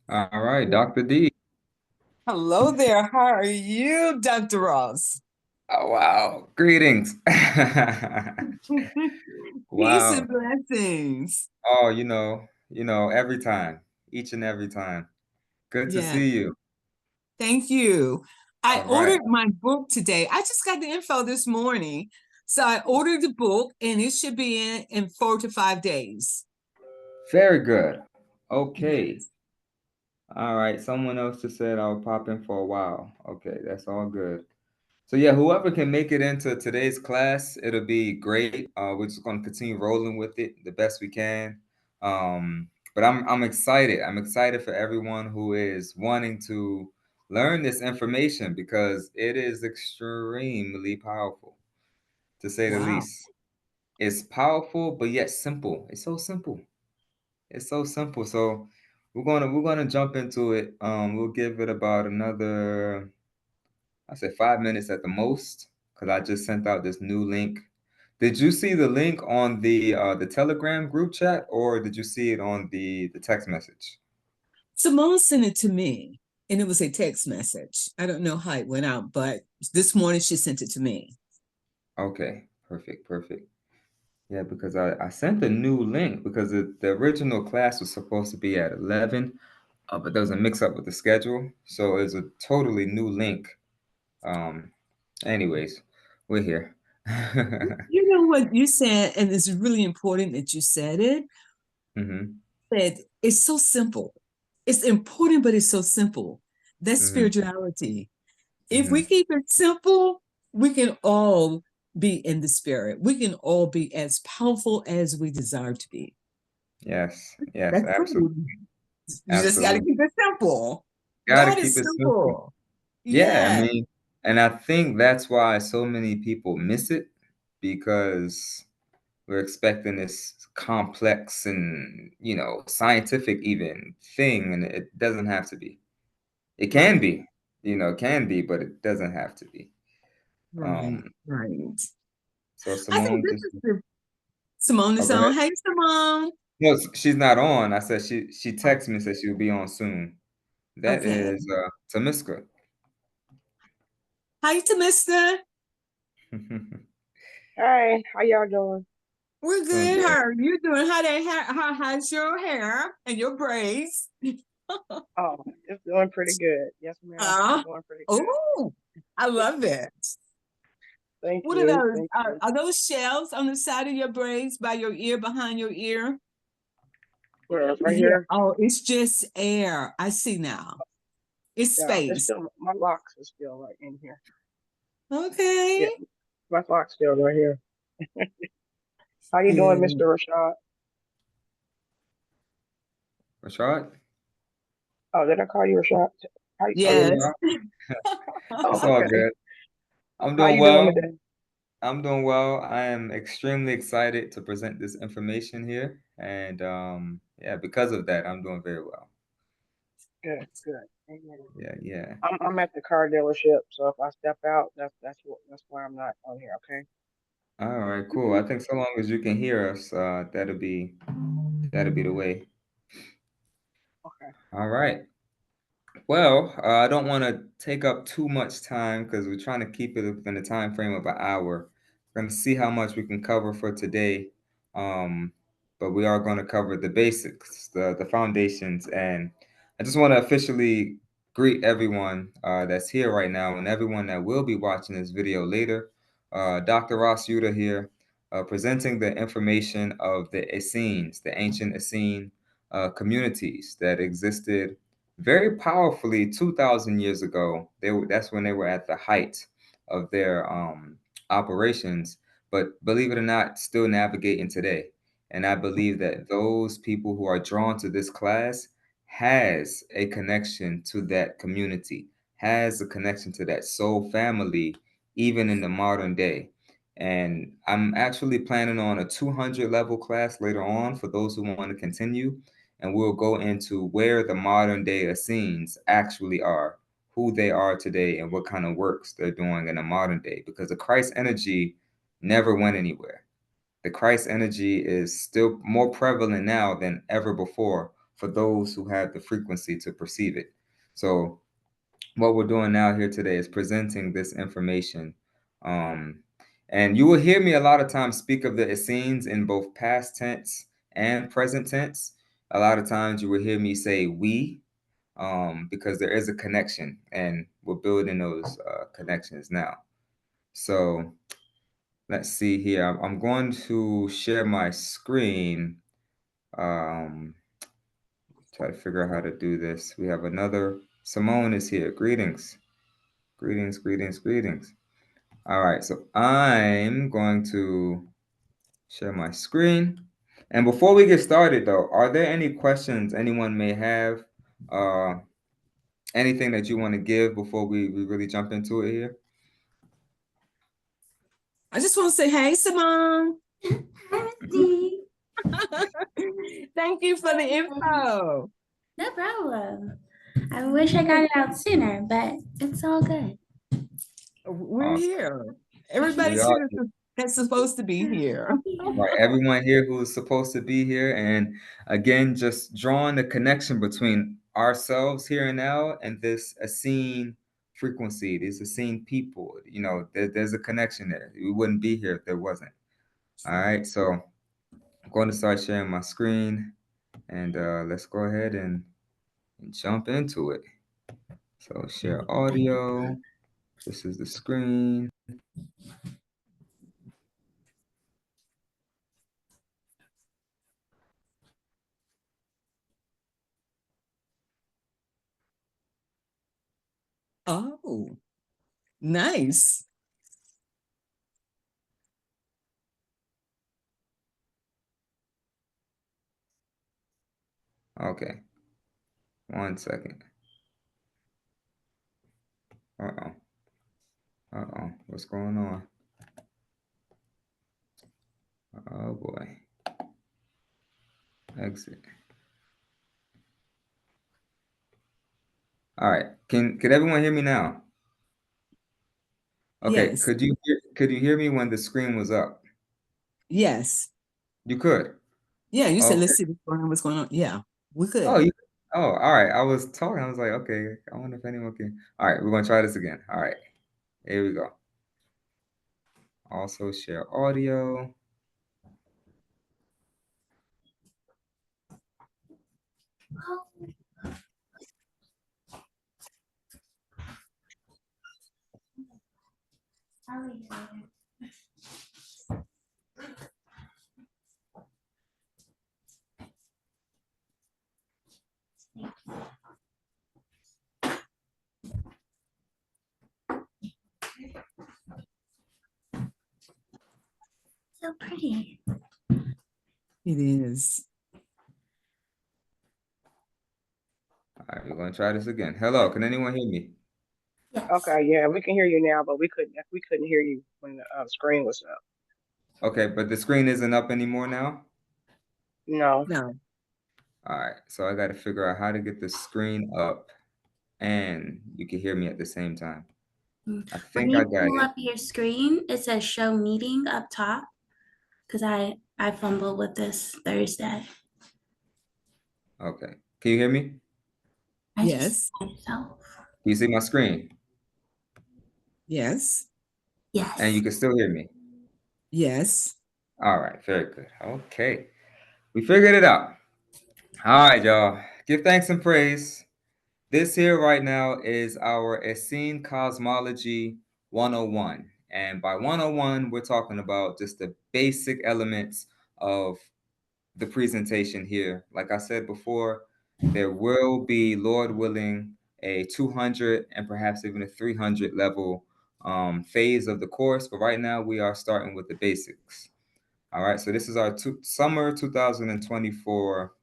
All right, Dr. D. Hello there. How are you, Dr. Ross? Oh, wow. Greetings. Peace and Wow. blessings. Oh, every time, each and every time. Good to Yeah, see you. thank you. I All right. ordered my book today. I just got the info this morning. So I ordered the book and it should be in 4 to 5 days. Very good. Okay. Yes. All right. Someone else just said I'll pop in for a while. Okay, that's all good. So yeah, whoever can make it into today's class, it'll be great. We're just gonna continue rolling with it the best we can. But I'm excited. I'm excited for everyone who is wanting to learn this information because it is extremely powerful, to say the Wow. least. It's powerful, but yet simple. It's so simple. It's so simple. So we're gonna jump into it. We'll give it about another, I said 5 minutes at the most, because I just sent out this new link. Did you see the link on the Telegram group chat, or did you see it on the text message? Simone sent it to me and it was a text message. I don't know how it went out, but this morning she sent it to me. Okay, perfect, perfect. Yeah, because I sent a new link because the original class was supposed to be at 11, but there was a mix up with the schedule, so it's a totally new link. Um, anyways, we're here. You know what you said, and it's really important that you said it. hmm That it's so simple. It's important, but it's so simple. That's hmm spirituality. If we hmm keep it simple, we can all be in the spirit. We can all be as powerful as we desire to be. Yes, yes, That's absolutely. cool. You just got to Absolutely. keep it simple. Got to God keep is it simple. simple. Yeah, I Yeah. mean, and I think that's why so many people miss it because we're expecting this complex and, scientific even thing, and it doesn't have to be. It can Right. be, it can be, but it doesn't have to be. Right. Um, Right. so I think Simone this just, is the Simone oh, is go ahead. on. Hey, Simone. No, she's not on. I said she texted me and said she'll be on soon. That Okay. is Tamiska. Hi to Mister. Hi, how y'all doing? We're Doing good. How good. are you doing? How they how's your hair and your braids? Oh, it's doing pretty good. Yes, ma'am. It's Uh, doing pretty good. oh, I love it. Thank What are you. those? Thank you. Are those shells on the side of your braids by your ear, behind your ear? Where, right Yeah. here? Oh, it's just air. I see now. It's Yeah, it's space. still my locks is still right in here. Yeah, Okay. my locks still right here. How you doing, Good. Mr. Rashad? Rashad? Oh, did I call you Rashad? How you Oh, say your you Yes. name? are? It's Oh, all okay. good. I'm How doing you doing well. today? I'm doing well. I am extremely excited to present this information here. And yeah, because of that, I'm doing very well. Good, good. Amen. Yeah, yeah. I'm at the car dealership, so if I step out, that's why I'm not on here. Okay. All right, cool. I think so long as you can hear us, that'll be the way. Okay. All right. Well, I don't want to take up too much time because we're trying to keep it within the time frame of an hour. We're going to see how much we can cover for today, um, but we are going to cover the basics, the foundations, and I just want to officially greet everyone that's here right now and everyone that will be watching this video later. Dr. Ras Yudah here, presenting the information of the Essenes, the ancient Essene communities that existed very powerfully 2,000 years ago. That's when they were at the height of their operations, but believe it or not, still navigating today. And I believe that those people who are drawn to this class has a connection to that community, has a connection to that soul family, even in the modern day. And I'm actually planning on a 200 level class later on for those who want to continue, and we'll go into where the modern day Essenes actually are, who they are today, and what kind of works they're doing in the modern day. Because the Christ energy never went anywhere. The Christ energy is still more prevalent now than ever before for those who have the frequency to perceive it. So what we're doing now here today is presenting this information. And you will hear me a lot of times speak of the Essenes in both past tense and present tense. A lot of times you will hear me say we, because there is a connection, and we're building those connections now. So let's see here. I'm going to share my screen. Try to figure out how to do this. We have another. Simone is here. Greetings. Greetings, greetings, greetings. All right, so I'm going to share my screen. And before we get started, though, are there any questions anyone may have? Anything that you want to give before we really jump into it here? I just want to say, hey, Simone. Hi, Misty. Thank you for the info. No problem. I wish I got it out sooner, but it's all good. We're Awesome. here. Everybody's We are here that's supposed to be here. Right, everyone here who's supposed to be here, and again, just drawing the connection between ourselves here and now and this Essene frequency, these Essene people. You know, there's a connection there. We wouldn't be here if there wasn't. All right, so I'm going to start sharing my screen, and let's go ahead and jump into it. So share audio. This is the screen. Oh, nice. Okay, 1 second. Uh-oh. Uh-oh, what's going on? Oh boy. Exit. All right. Can everyone hear me now? Okay. Yes. Could you hear me when the screen was up? Yes. You could. Yeah, you said, Okay. let's see what's going on. Yeah, we could. Oh, all right. I was talking. I was like, okay, I wonder if anyone can. All right, we're gonna try this again. All right. Here we go. Also share audio. So pretty. It is. All right, we're gonna try this again. Hello, can anyone hear me? Yes. Okay, yeah, we can hear you now, but we couldn't hear you when the screen was up. Okay, but the screen isn't up anymore now. No. No. All right, so I got to figure out how to get the screen up, and you can hear me at the same time. I When think you I got pull it. up your screen, it says show meeting up top because I fumbled with this Thursday. Okay. Can you hear me? I Yes. just myself. Can you see my screen? Yes. Yes. And you can still hear me. Yes. All right, very good. Okay. We figured it out. All right, y'all. Give thanks and praise. This here right now is our Essene Cosmology 101. And by 101, we're talking about just the basic elements of the presentation here. Like I said before, there will be, Lord willing, a 200 and perhaps even a 300 level phase of the course. But right now, we are starting with the basics. All right, so this is our summer 2024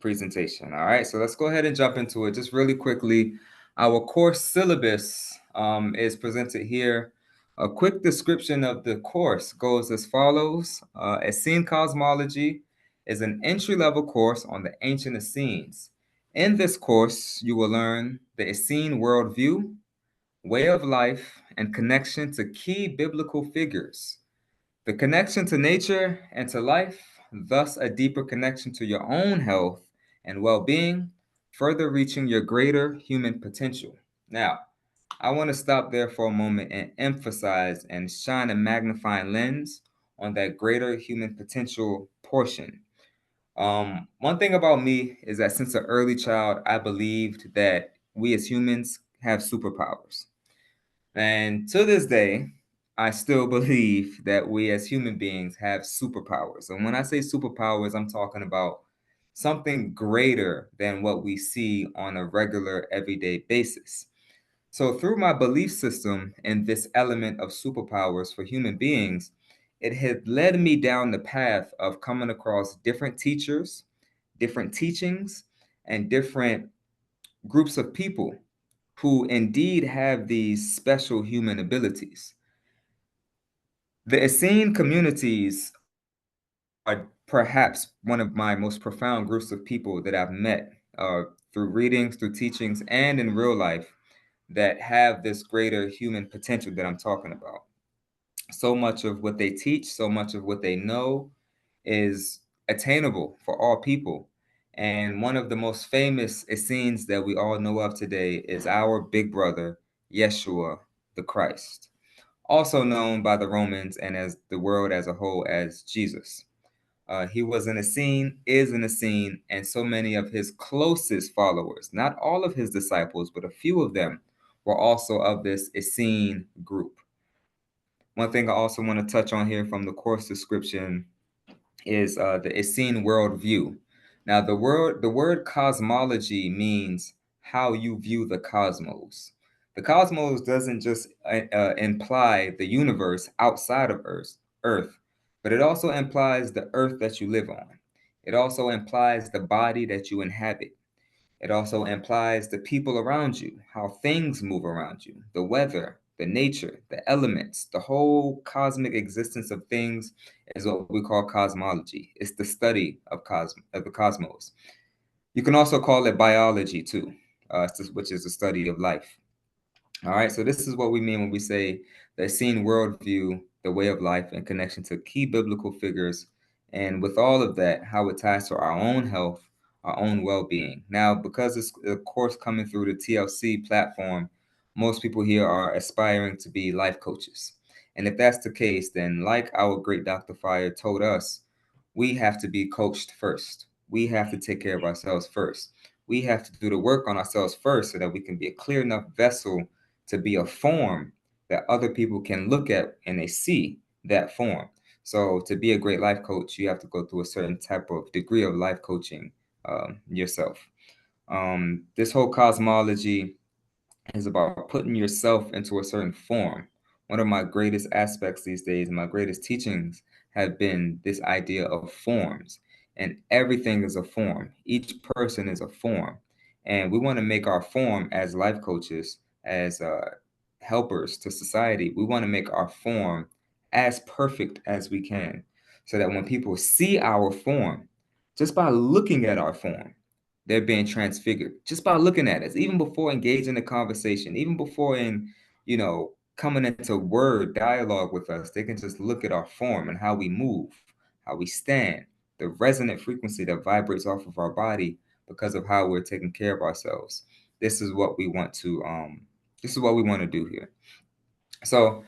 presentation. All right, so let's go ahead and jump into it just really quickly. Our course syllabus is presented here. A quick description of the course goes as follows. Essene Cosmology is an entry-level course on the ancient Essenes. In this course, you will learn the Essene worldview, way of life, and connection to key biblical figures. The connection to nature and to life, thus a deeper connection to your own health and well-being, further reaching your greater human potential. Now, I want to stop there for a moment and emphasize and shine a magnifying lens on that greater human potential portion. One thing about me is that since an early child, I believed that we as humans have superpowers. And to this day, I still believe that we as human beings have superpowers. And when I say superpowers, I'm talking about something greater than what we see on a regular everyday basis. So, through my belief system in this element of superpowers for human beings, it had led me down the path of coming across different teachers, different teachings, and different groups of people who indeed have these special human abilities. The Essene communities are perhaps one of my most profound groups of people that I've met through readings, through teachings, and in real life that have this greater human potential that I'm talking about. So much of what they teach, so much of what they know is attainable for all people. And one of the most famous Essenes that we all know of today is our big brother, Yeshua the Christ, also known by the Romans and as the world as a whole as Jesus. He was an Essene, is an Essene, and so many of his closest followers, not all of his disciples, but a few of them, were also of this Essene group. One thing I also want to touch on here from the course description is the Essene worldview. Now, the word cosmology means how you view the cosmos. The cosmos doesn't just imply the universe outside of Earth, but it also implies the Earth that you live on. It also implies the body that you inhabit. It also implies the people around you, how things move around you, the weather, the nature, the elements, the whole cosmic existence of things is what we call cosmology. It's the study of the cosmos. You can also call it biology too, which is the study of life. All right, so this is what we mean when we say the Essene worldview, the way of life, in connection to key biblical figures, and with all of that, how it ties to our own health, our own well-being. Now, because it's a course coming through the TLC platform, most people here are aspiring to be life coaches. And if that's the case, then like our great Dr. Fire told us, we have to be coached first. We have to take care of ourselves first. We have to do the work on ourselves first so that we can be a clear enough vessel to be a form that other people can look at and they see that form. So to be a great life coach, you have to go through a certain type of degree of life coaching yourself. This whole cosmology is about putting yourself into a certain form. One of my greatest aspects these days, my greatest teachings have been this idea of forms. And everything is a form. Each person is a form. And we want to make our form as life coaches, as helpers to society. We want to make our form as perfect as we can so that when people see our form, just by looking at our form, they're being transfigured just by looking at us, even before engaging the conversation, even before coming into word dialogue with us. They can just look at our form and how we move, how we stand, the resonant frequency that vibrates off of our body because of how we're taking care of ourselves. This is what we want to do here. So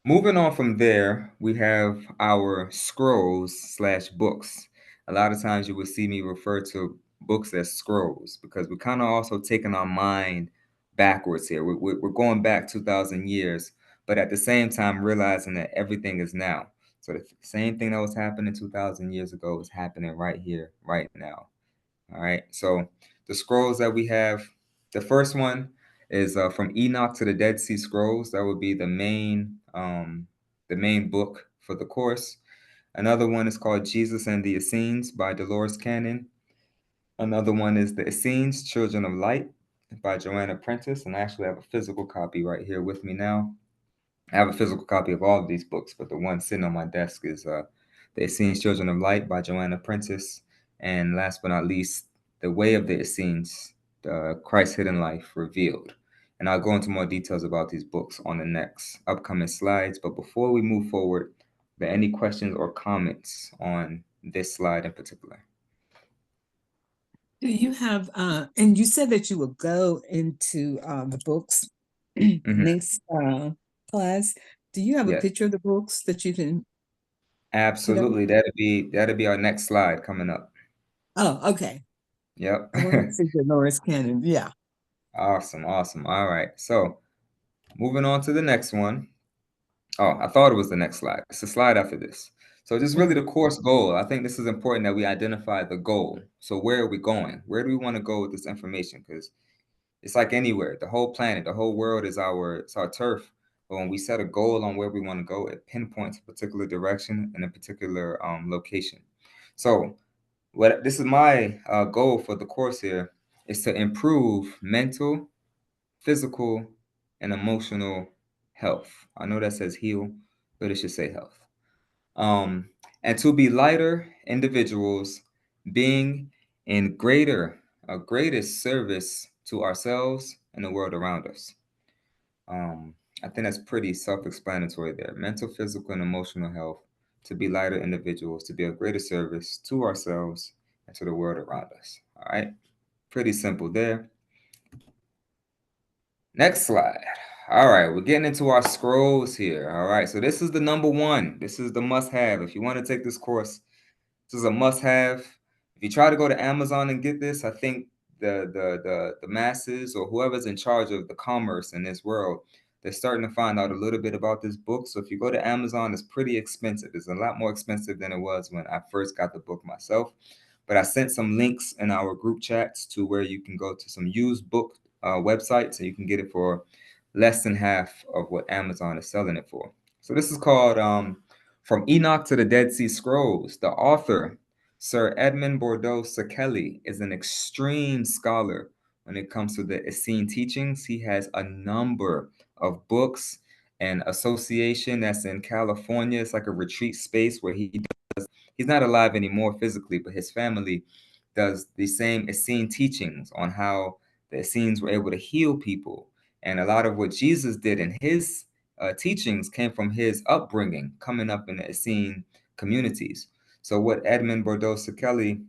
moving on from there, we have our scrolls/books. A lot of times you will see me refer to books as scrolls because we're kind of also taking our mind backwards here. We're going back 2,000 years, but at the same time realizing that everything is now. So the same thing that was happening 2,000 years ago is happening right here, right now. All right. So the scrolls that we have, the first one is from Enoch to the Dead Sea Scrolls. That would be the main book for the course. Another one is called Jesus and the Essenes by Dolores Cannon. Another one is The Essenes, Children of Light by Joanna Prentice. And I actually have a physical copy right here with me now. I have a physical copy of all of these books, but the one sitting on my desk is The Essenes, Children of Light by Joanna Prentice. And last but not least, The Way of the Essenes, Christ's Hidden Life Revealed. And I'll go into more details about these books on the next upcoming slides. But before we move forward, are there any questions or comments on this slide in particular? Do you have, and you said that you will go into the books next class. Do you have a Yes, picture of the books that you can put up? absolutely. That'll be our next slide coming up. Oh, okay. Yep. I want to see Dolores Cannon. Yeah. Awesome, awesome. All right. So moving on to the next one. Oh, I thought it was the next slide. It's the slide after this. So this is really the course goal. I think this is important that we identify the goal. So where are we going? Where do we want to go with this information? Because it's like anywhere, the whole planet, the whole world is our turf. But when we set a goal on where we want to go, it pinpoints a particular direction and a particular location. So what this is my goal for the course here is to improve mental, physical, and emotional health. I know that says heal, but it should say health. Um, and to be lighter individuals, being in greatest service to ourselves and the world around us. Um, I think that's pretty self-explanatory there. Mental, physical, and emotional health, to be lighter individuals, to be of greater service to ourselves and to the world around us. All right, pretty simple there. Next slide. All right, we're getting into our scrolls here. All right, so this is the number one. This is the must-have. If you want to take this course, this is a must-have. If you try to go to Amazon and get this, I think the masses or whoever's in charge of the commerce in this world, they're starting to find out a little bit about this book. So if you go to Amazon, it's pretty expensive. It's a lot more expensive than it was when I first got the book myself. But I sent some links in our group chats to where you can go to some used book websites and you can get it for less than half of what Amazon is selling it for. So this is called From Enoch to the Dead Sea Scrolls. The author, Sir Edmund Bordeaux Sekeli, is an extreme scholar when it comes to the Essene teachings. He has a number of books and association that's in California. It's like a retreat space where he's not alive anymore physically, but his family does the same Essene teachings on how the Essenes were able to heal people. And a lot of what Jesus did in his teachings came from his upbringing, coming up in the Essene communities. So what Edmund Bordeaux Sekeli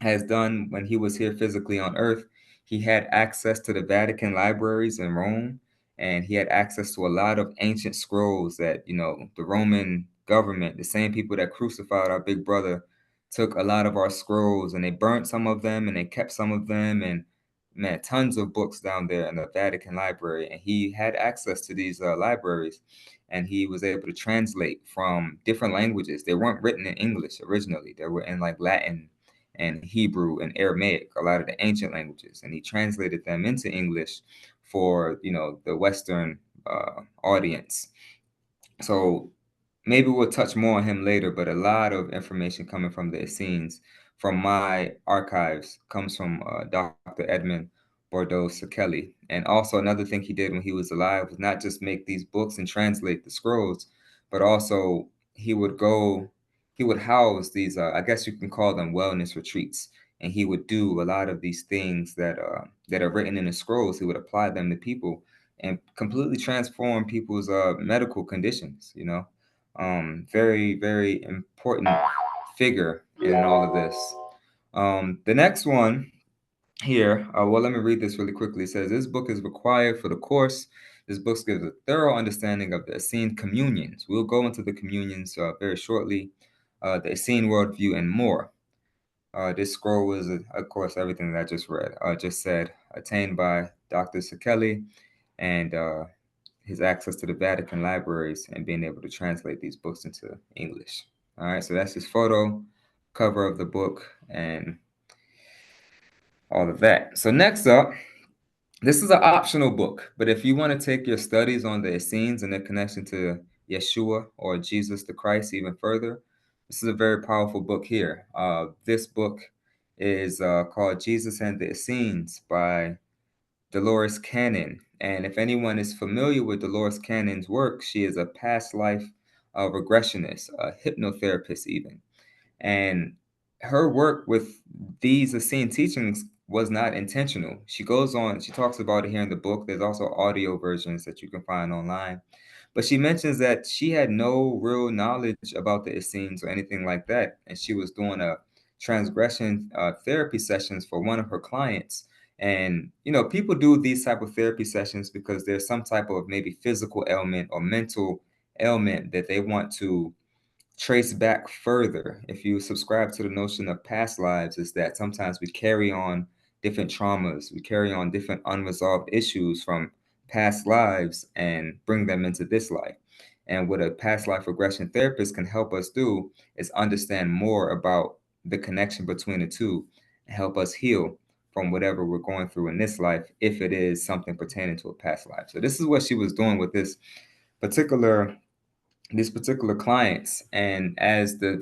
has done when he was here physically on Earth, he had access to the Vatican libraries in Rome, and he had access to a lot of ancient scrolls that, the Roman government, the same people that crucified our big brother, took a lot of our scrolls and they burnt some of them and they kept some of them. And man, tons of books down there in the Vatican library. And he had access to these libraries, and he was able to translate from different languages. They weren't written in English originally, they were in like Latin and Hebrew and Aramaic, a lot of the ancient languages, and he translated them into English for the Western audience. So maybe we'll touch more on him later, but a lot of information coming from the Essenes from my archives comes from Dr. Edmund Bordeaux Sekeli. And also another thing he did when he was alive was not just make these books and translate the scrolls, but also he would house these, I guess you can call them wellness retreats. And he would do a lot of these things that are written in the scrolls. He would apply them to people and completely transform people's medical conditions. Very, very important figure in all of this. The next one here, well, let me read this really quickly. It says, this book is required for the course. This book gives a thorough understanding of the Essene communions. We'll go into the communions very shortly, the Essene worldview, and more. This scroll was, of course, everything that I just said, attained by Dr. Sekeli, and his access to the Vatican libraries and being able to translate these books into English. All right, so that's his photo, cover of the book, and all of that. So next up, this is an optional book, but if you want to take your studies on the Essenes and their connection to Yeshua or Jesus the Christ even further, this is a very powerful book here. This book is called Jesus and the Essenes by Dolores Cannon. And if anyone is familiar with Dolores Cannon's work, she is a past life regressionist, a hypnotherapist even. And her work with these Essene teachings was not intentional. She goes on, she talks about it here in the book. There's also audio versions that you can find online. But she mentions that she had no real knowledge about the Essenes or anything like that. And she was doing transgression therapy sessions for one of her clients. And people do these type of therapy sessions because there's some type of maybe physical ailment or mental ailment that they want to trace back further. If you subscribe to the notion of past lives, is that sometimes we carry on different traumas, we carry on different unresolved issues from past lives and bring them into this life. And what a past life regression therapist can help us do is understand more about the connection between the two and help us heal from whatever we're going through in this life, if it is something pertaining to a past life. So this is what she was doing with particular these particular clients. And as the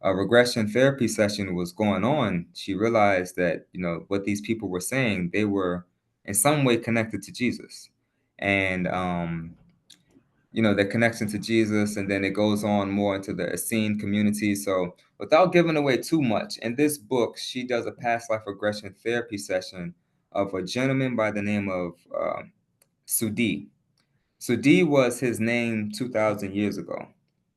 regression therapy session was going on, she realized that what these people were saying, they were in some way connected to Jesus, and their connection to Jesus, and then it goes on more into the Essene community. So without giving away too much, in this book, she does a past life regression therapy session of a gentleman by the name of Sudi. Sudi was his name 2,000 years ago.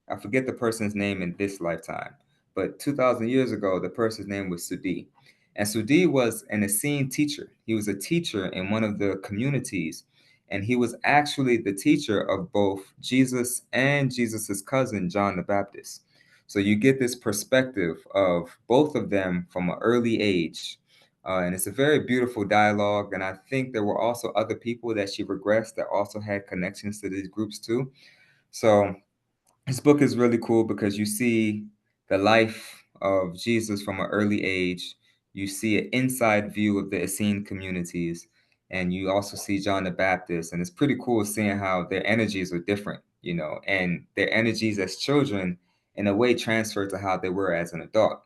I forget the person's name in this lifetime, but 2,000 years ago, the person's name was Sudi. And Sudi was an Essene teacher. He was a teacher in one of the communities, and he was actually the teacher of both Jesus and Jesus's cousin, John the Baptist. So you get this perspective of both of them from an early age. And it's a very beautiful dialogue. And I think there were also other people that she regressed that also had connections to these groups too. So this book is really cool because you see the life of Jesus from an early age. You see an inside view of the Essene communities, and you also see John the Baptist. And it's pretty cool seeing how their energies are different, and their energies as children, in a way, transferred to how they were as an adult.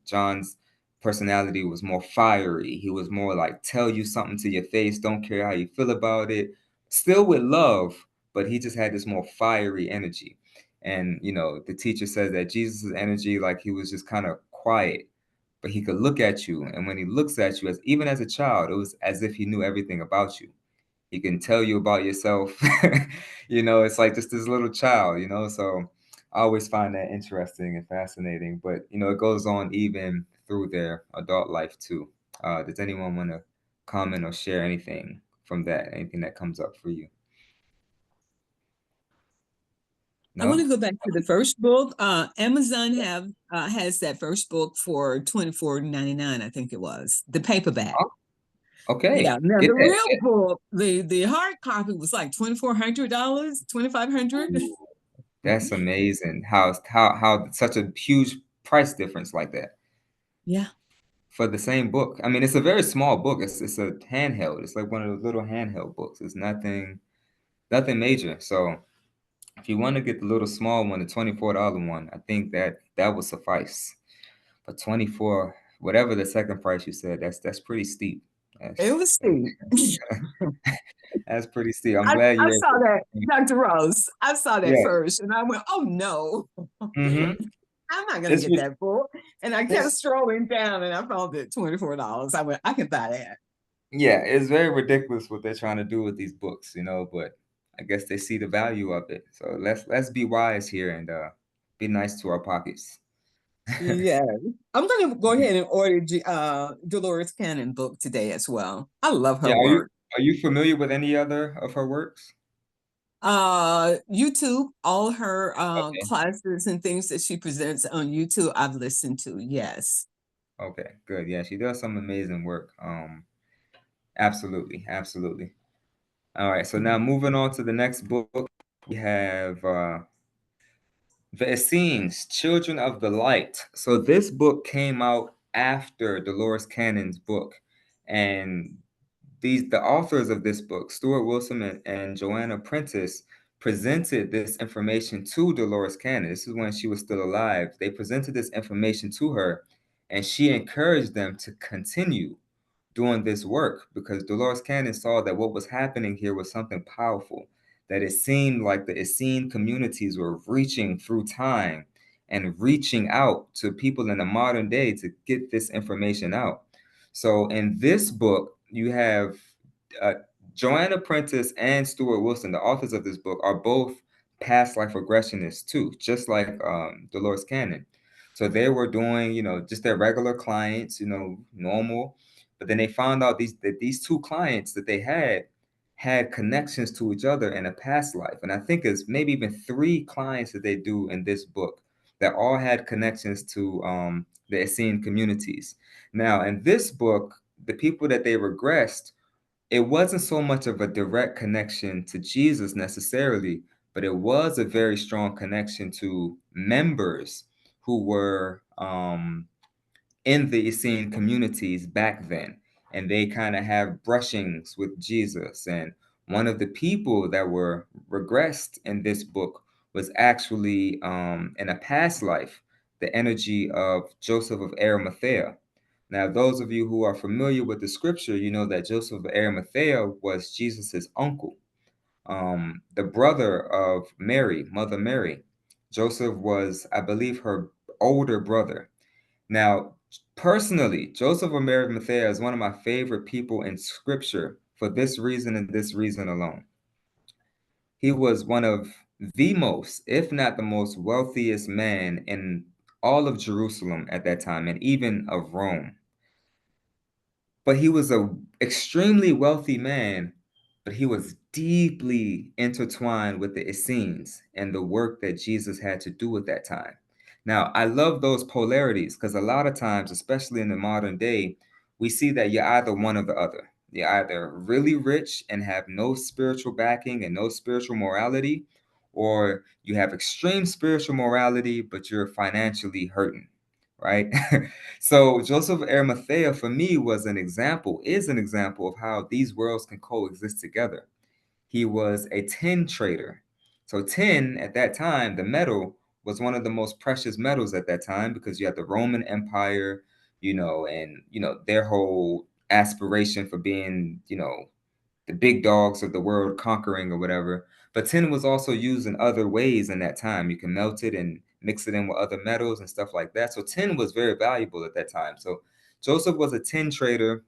John's personality was more fiery. He was more like, tell you something to your face, don't care how you feel about it, still with love, but he just had this more fiery energy. And the teacher says that Jesus' energy, like, he was just kind of quiet, but he could look at you, and when he looks at you, even as a child, it was as if he knew everything about you. He can tell you about yourself. It's like just this little child. So I always find that interesting and fascinating. But it goes on even through their adult life too. Does anyone want to comment or share anything from that? Anything that comes up for you? I want No? to go back to the first book. Amazon has that first book for $24.99, I think it was, the paperback. Oh, okay. Yeah. Now Get the that. real book, the hard copy was like $2,400, $2,500. Ooh, that's amazing. How such a huge price difference like that Yeah. for the same book. I mean, it's a very small book. It's a handheld. It's like one of those little handheld books. It's nothing major. So if you want to get the little small one, the $24 one, I think that would suffice. But 24, whatever the second price you said, that's pretty steep. It was steep. That's pretty steep. I'm I, glad I you saw able. that, Dr. Rose. I saw that Yeah. first and I went, oh no, Mm-hmm. I'm not going to It's get that book. And I kept it's strolling down and I found it $24. I went, I can buy that. yeah, it's very ridiculous what they're trying to do with these books, but I guess they see the value of it. So let's be wise here and be nice to our pockets. Yeah. I'm going to go ahead and order Dolores Cannon book today as well. I love her Yeah, are you work. are you familiar with any other of her works? YouTube, all her Okay. classes and things that she presents on YouTube, I've listened to. Yes. Okay, good. Yeah, she does some amazing work. Absolutely, absolutely. All right, so now moving on to the next book, we have The Essenes, Children of the Light. So this book came out after Dolores Cannon's book, and the authors of this book, Stuart Wilson and Joanna Prentice, presented this information to Dolores Cannon. This is when she was still alive. They presented this information to her, and she encouraged them to continue doing this work because Dolores Cannon saw that what was happening here was something powerful, that it seemed like the Essene communities were reaching through time and reaching out to people in the modern day to get this information out. So in this book, you have uh, Joanna Prentice and Stuart Wilson, the authors of this book, are both past life regressionists too, just like Dolores Cannon. So they were doing, just their regular clients, normal. But then they found out that these two clients that they had connections to each other in a past life. And I think it's maybe even three clients that they do in this book that all had connections to the Essene communities. Now, in this book, the people that they regressed, it wasn't so much of a direct connection to Jesus necessarily, but it was a very strong connection to members who were in the Essene communities back then. And they kind of have brushings with Jesus. And one of the people that were regressed in this book was actually, in a past life, the energy of Joseph of Arimathea. Now, those of you who are familiar with the scripture, you know that Joseph of Arimathea was Jesus's uncle, the brother of Mary, Mother Mary. Joseph was, I believe, her older brother. Now, personally, Joseph of Arimathea is one of my favorite people in scripture for this reason and this reason alone. He was one of the most, if not the most wealthiest man in all of Jerusalem at that time, and even of Rome. But he was a extremely wealthy man, but he was deeply intertwined with the Essenes and the work that Jesus had to do at that time. Now, I love those polarities because a lot of times, especially in the modern day, we see that you're either one or the other. You're either really rich and have no spiritual backing and no spiritual morality, or you have extreme spiritual morality, but you're financially hurting, right? So Joseph of Arimathea for me is an example of how these worlds can coexist together. He was a tin trader. So tin at that time, the metal was one of the most precious metals at that time because you had the Roman Empire, and their whole aspiration for being, the big dogs of the world conquering or whatever. But tin was also used in other ways in that time. You can melt it and mix it in with other metals and stuff like that. So tin was very valuable at that time. So Joseph was a tin trader.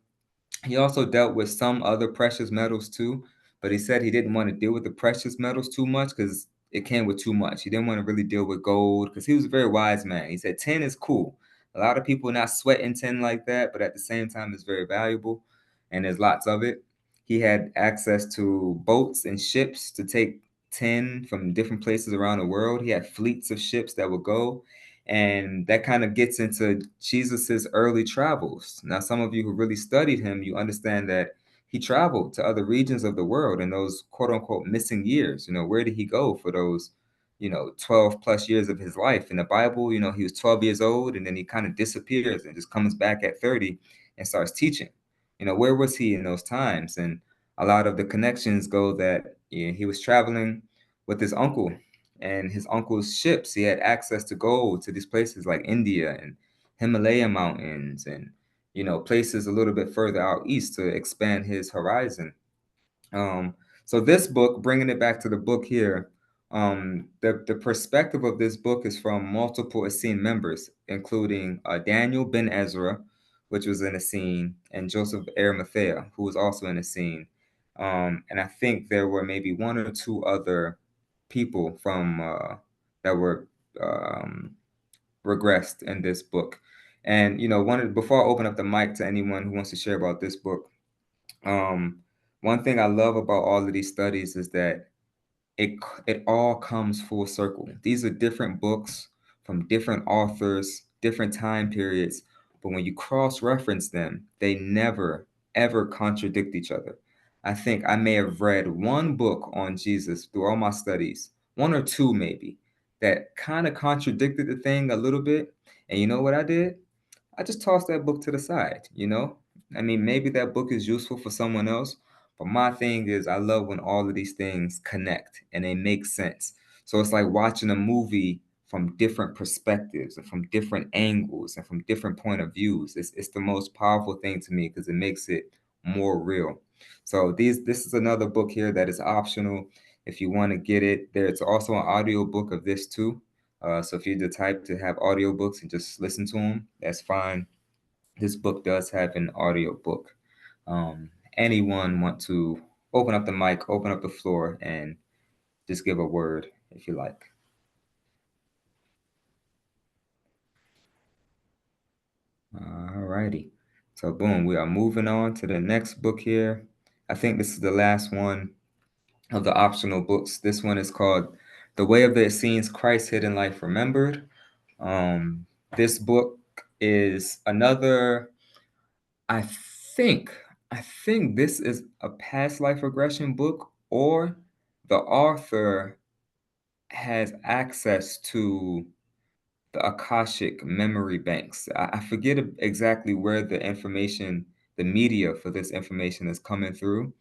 He also dealt with some other precious metals too, but he said he didn't want to deal with the precious metals too much because it came with too much. He didn't want to really deal with gold because he was a very wise man. He said tin is cool. A lot of people are not sweating tin like that, but at the same time, it's very valuable and there's lots of it. He had access to boats and ships to take tin from different places around the world. He had fleets of ships that would go. And that kind of gets into Jesus's early travels. Now, some of you who really studied him, you understand that he traveled to other regions of the world in those quote unquote missing years. Where did he go for those, 12 plus years of his life? In the Bible, he was 12 years old and then he kind of disappears and just comes back at 30 and starts teaching. Where was he in those times? And a lot of the connections go that he was traveling with his uncle and his uncle's ships. He had access to gold to these places like India and Himalaya mountains and places a little bit further out east to expand his horizon. So this book, bringing it back to the book here, the perspective of this book is from multiple Essene members, including Daniel ben Ezra, which was in Essene, and Joseph of Arimathea, who was also in Essene. And I think there were maybe one or two other people from that were regressed in this book. And before I open up the mic to anyone who wants to share about this book, one thing I love about all of these studies is that it all comes full circle. These are different books from different authors, different time periods, but when you cross-reference them, they never ever contradict each other. I think I may have read one book on Jesus through all my studies, one or two maybe, that kind of contradicted the thing a little bit. And you know what I did? I just tossed that book to the side. I mean, maybe that book is useful for someone else, but my thing is I love when all of these things connect and they make sense. So it's like watching a movie from different perspectives and from different angles and from different point of views. It's the most powerful thing to me because it makes it more real. So this is another book here that is optional if you want to get it. There's also an audio book of this too. So if you're the type to have audiobooks and just listen to them, that's fine. This book does have an audio book. Anyone want to open up the mic, open up the floor, and just give a word if you like. righty. So boom, we are moving on to the next book here. I think this is the last one of the optional books. This one is called The Way of the Essenes, Christ Hidden Life Remembered. Um, this book is another, I think, I think this is a past life regression book, or the author has access to the Akashic memory banks. I forget exactly where the information, the media for this information is coming through.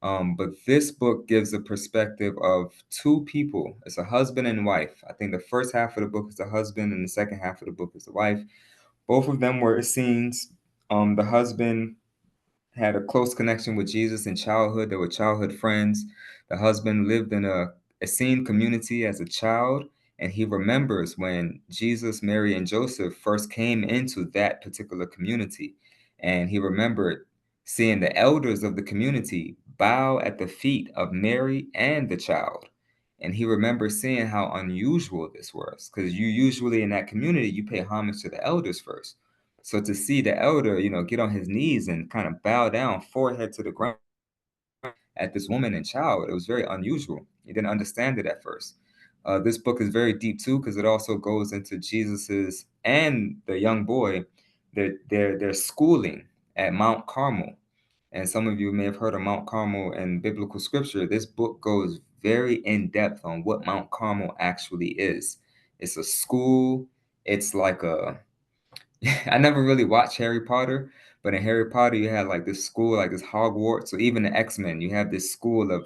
But this book gives a perspective of two people. It's a husband and wife. I think the first half of the book is the husband, and the second half of the book is the wife. Both of them were Essenes. The husband had a close connection with Jesus in childhood. They were childhood friends. The husband lived in a Essene community as a child, and he remembers when Jesus, Mary, and Joseph first came into that particular community. And he remembered seeing the elders of the community bow at the feet of Mary and the child. And he remembers seeing how unusual this was, because you usually in that community, you pay homage to the elders first. So to see the elder, get on his knees and kind of bow down, forehead to the ground at this woman and child, it was very unusual. He didn't understand it at first. This book is very deep too, because it also goes into Jesus's and the young boy, their schooling at Mount Carmel. And some of you may have heard of Mount Carmel in biblical scripture. This book goes very in depth on what Mount Carmel actually is. It's a school. It's like a I never really watched Harry Potter, but in Harry Potter, you had like this school, like this Hogwarts. So even the X-Men, you have this school of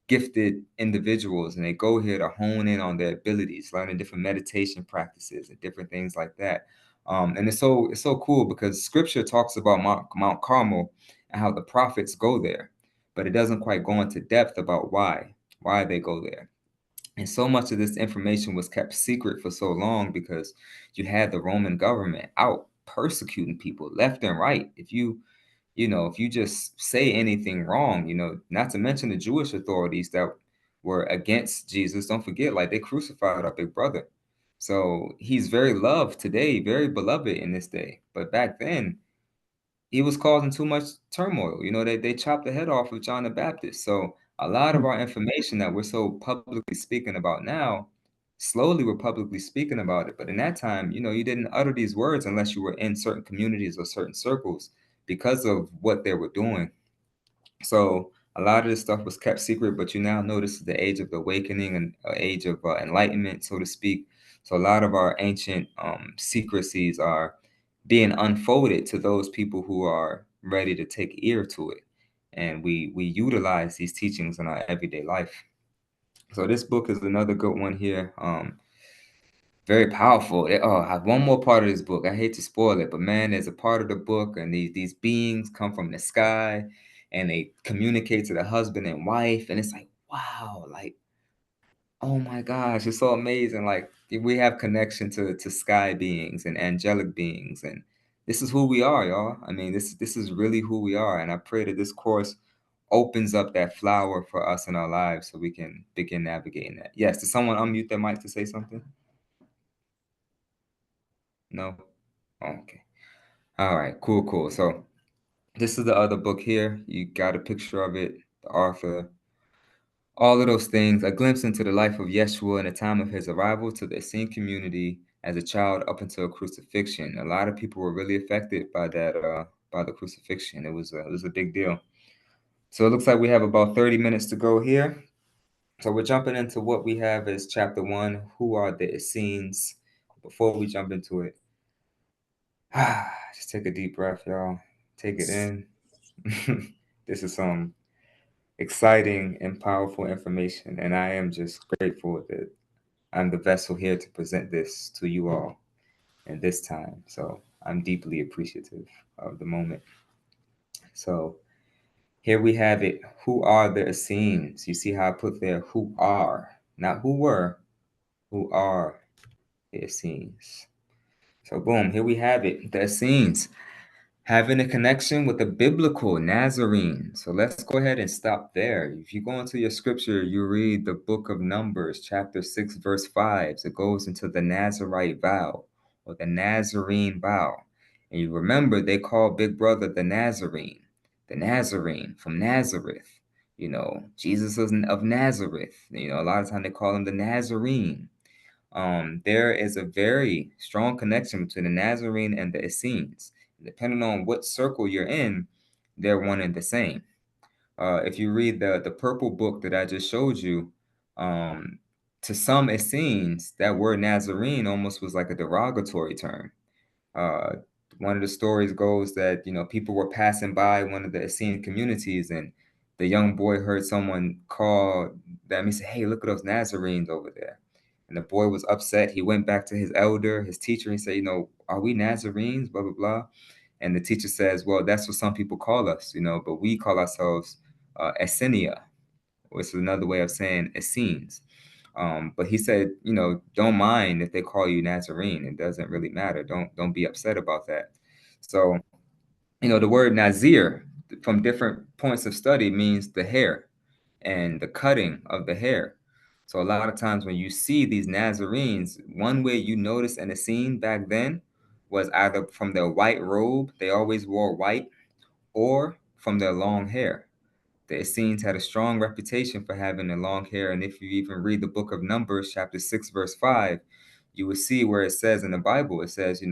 gifted individuals, and they go here to hone in on their abilities, learning different meditation practices and different things like that. And it's so cool because Scripture talks about Mount Carmel and how the prophets go there, but it doesn't quite go into depth about why they go there. And so much of this information was kept secret for so long because you had the Roman government out persecuting people left and right. If you just say anything wrong, not to mention the Jewish authorities that were against Jesus, don't forget, like they crucified our big brother. So he's very loved today, very beloved in this day. But back then, he was causing too much turmoil. They chopped the head off of John the Baptist. So a lot of our information that we're so publicly speaking about now, slowly we're publicly speaking about it. But in that time, you didn't utter these words unless you were in certain communities or certain circles because of what they were doing. So a lot of this stuff was kept secret, but you now notice the age of the awakening and age of enlightenment, so to speak. So a lot of our ancient secrecies are being unfolded to those people who are ready to take ear to it, and we utilize these teachings in our everyday life. So this book is another good one here. Very powerful. I have one more part of this book. I hate to spoil it, but man, there's a part of the book, and these beings come from the sky, and they communicate to the husband and wife, and it's like, wow, like, oh my gosh, it's so amazing. Like we have connection to sky beings and angelic beings, and this is who we are, y'all. I mean, this is really who we are, and I pray that this course opens up that flower for us in our lives so we can begin navigating that. Yes, did someone unmute their mic to say something? No? Okay. All right, cool. So this is the other book here. You got a picture of it, the author, all of those things, a glimpse into the life of Yeshua in the time of his arrival to the Essene community as a child up until crucifixion. A lot of people were really affected by that, by the crucifixion. It was a big deal. So it looks like we have about 30 minutes to go here. So we're jumping into what we have as chapter 1. Who are the Essenes? Before we jump into it, just take a deep breath, y'all. Take it in. This is some exciting and powerful information, and I am just grateful that I'm the vessel here to present this to you all in this time. So I'm deeply appreciative of the moment. So here we have it. Who are the Essenes? You see how I put there who are, not who were, who are the Essenes. So boom, here we have it. The Essenes having a connection with the biblical Nazarene. So let's go ahead and stop there. If you go into your scripture, you read the book of Numbers, chapter 6, verse 5. So it goes into the Nazarite vow or the Nazarene vow. And you remember they call Big Brother the Nazarene from Nazareth. Jesus was of Nazareth. A lot of time they call him the Nazarene. There is a very strong connection between the Nazarene and the Essenes. Depending on what circle you're in, they're one and the same. If you read the purple book that I just showed you, um, to some Essenes, that word Nazarene almost was like a derogatory term. Uh, One of the stories goes that people were passing by one of the Essene communities, and the young boy heard someone call them. He said, "Hey, look at those Nazarenes over there." And the boy was upset. He went back to his elder, his teacher, and he said, "Are we Nazarenes? Blah blah blah." And the teacher says, "Well, that's what some people call us, but we call ourselves Essenia, which is another way of saying Essenes." But he said, don't mind if they call you Nazarene. It doesn't really matter. Don't be upset about that. So, the word Nazir from different points of study means the hair and the cutting of the hair. So a lot of times when you see these Nazarenes, one way you notice in a scene back then was either from their white robe, they always wore white, or from their long hair. The Essenes had a strong reputation for having the long hair, and if you even read the book of Numbers, chapter 6, verse 5, you will see where it says in the Bible, it says,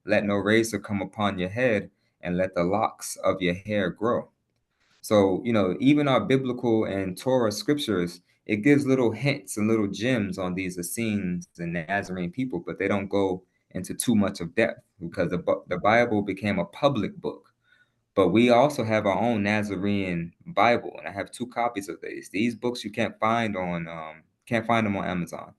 let no razor come upon your head, and let the locks of your hair grow. So, even our biblical and Torah scriptures, it gives little hints and little gems on these Essenes and Nazarene people, but they don't go into too much of depth because the Bible became a public book. But we also have our own Nazarene Bible, and I have 2 copies of these. These books you can't find them on Amazon,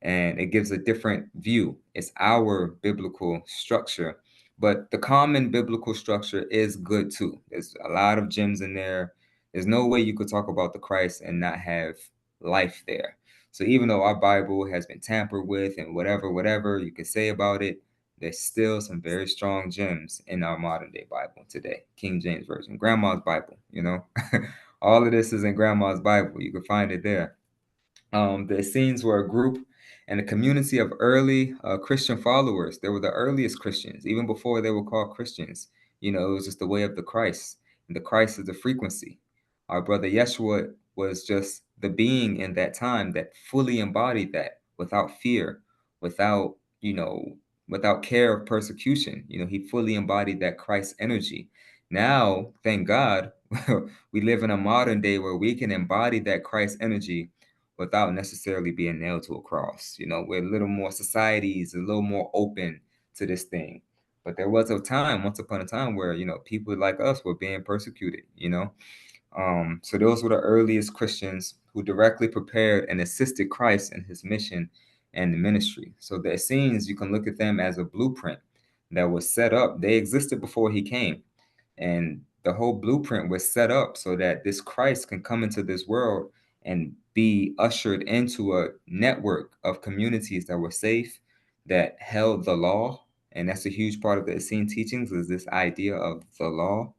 and it gives a different view. It's our biblical structure, but the common biblical structure is good too. There's a lot of gems in there. There's no way you could talk about the Christ and not have life there. So even though our Bible has been tampered with and whatever you could say about it, there's still some very strong gems in our modern day Bible today. King James Version, Grandma's Bible, all of this is in Grandma's Bible. You can find it there. The Essenes were a group and a community of early Christian followers. They were the earliest Christians, even before they were called Christians. It was just the way of the Christ. And the Christ is the frequency. Our brother Yeshua was just the being in that time that fully embodied that without fear, without, without care of persecution. He fully embodied that Christ energy. Now, thank God, we live in a modern day where we can embody that Christ energy without necessarily being nailed to a cross. We're a little more, societies a little more open to this thing. But there was once upon a time where, people like us were being persecuted, So those were the earliest Christians who directly prepared and assisted Christ in his mission and the ministry. So the Essenes, you can look at them as a blueprint that was set up. They existed before he came. And the whole blueprint was set up so that this Christ can come into this world and be ushered into a network of communities that were safe, that held the law. And that's a huge part of the Essene teachings, is this idea of the law,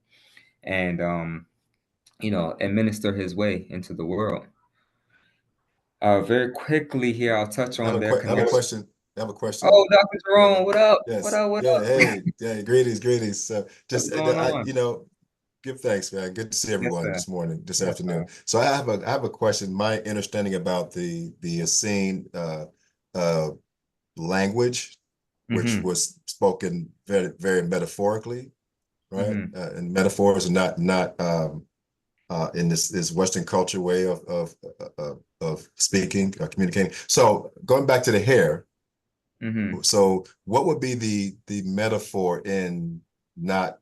and administer his way into the world. Very quickly here, I'll touch on their I have a connection. question. I have a question. Oh, Dr. Jerome, what up? Yes. What up? What yeah. up? Hey. Greetings. So just What's going on? give thanks, man. Good to see Yes, everyone sir. this Yes, afternoon. sir. So I have a question. My understanding about the Essene language, which was spoken very, very metaphorically, right? And metaphors are not in this Western culture way of speaking, communicating. So going back to the hair, so what would be the metaphor in not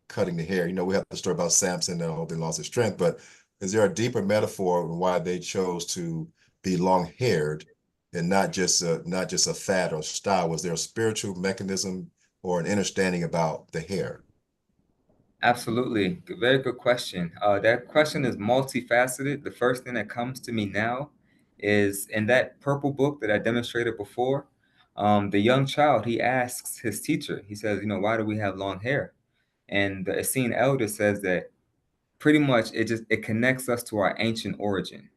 cutting the hair? We have the story about Samson and all, they lost his strength, but is there a deeper metaphor in why they chose to be long-haired and not just a fad or style? Was there a spiritual mechanism or an understanding about the hair? Absolutely. Very good question. That question is multifaceted. The first thing that comes to me now is in that purple book that I demonstrated before. The young child, he asks his teacher, he says, why do we have long hair? And the Essene elder says that pretty much it connects us to our ancient origin.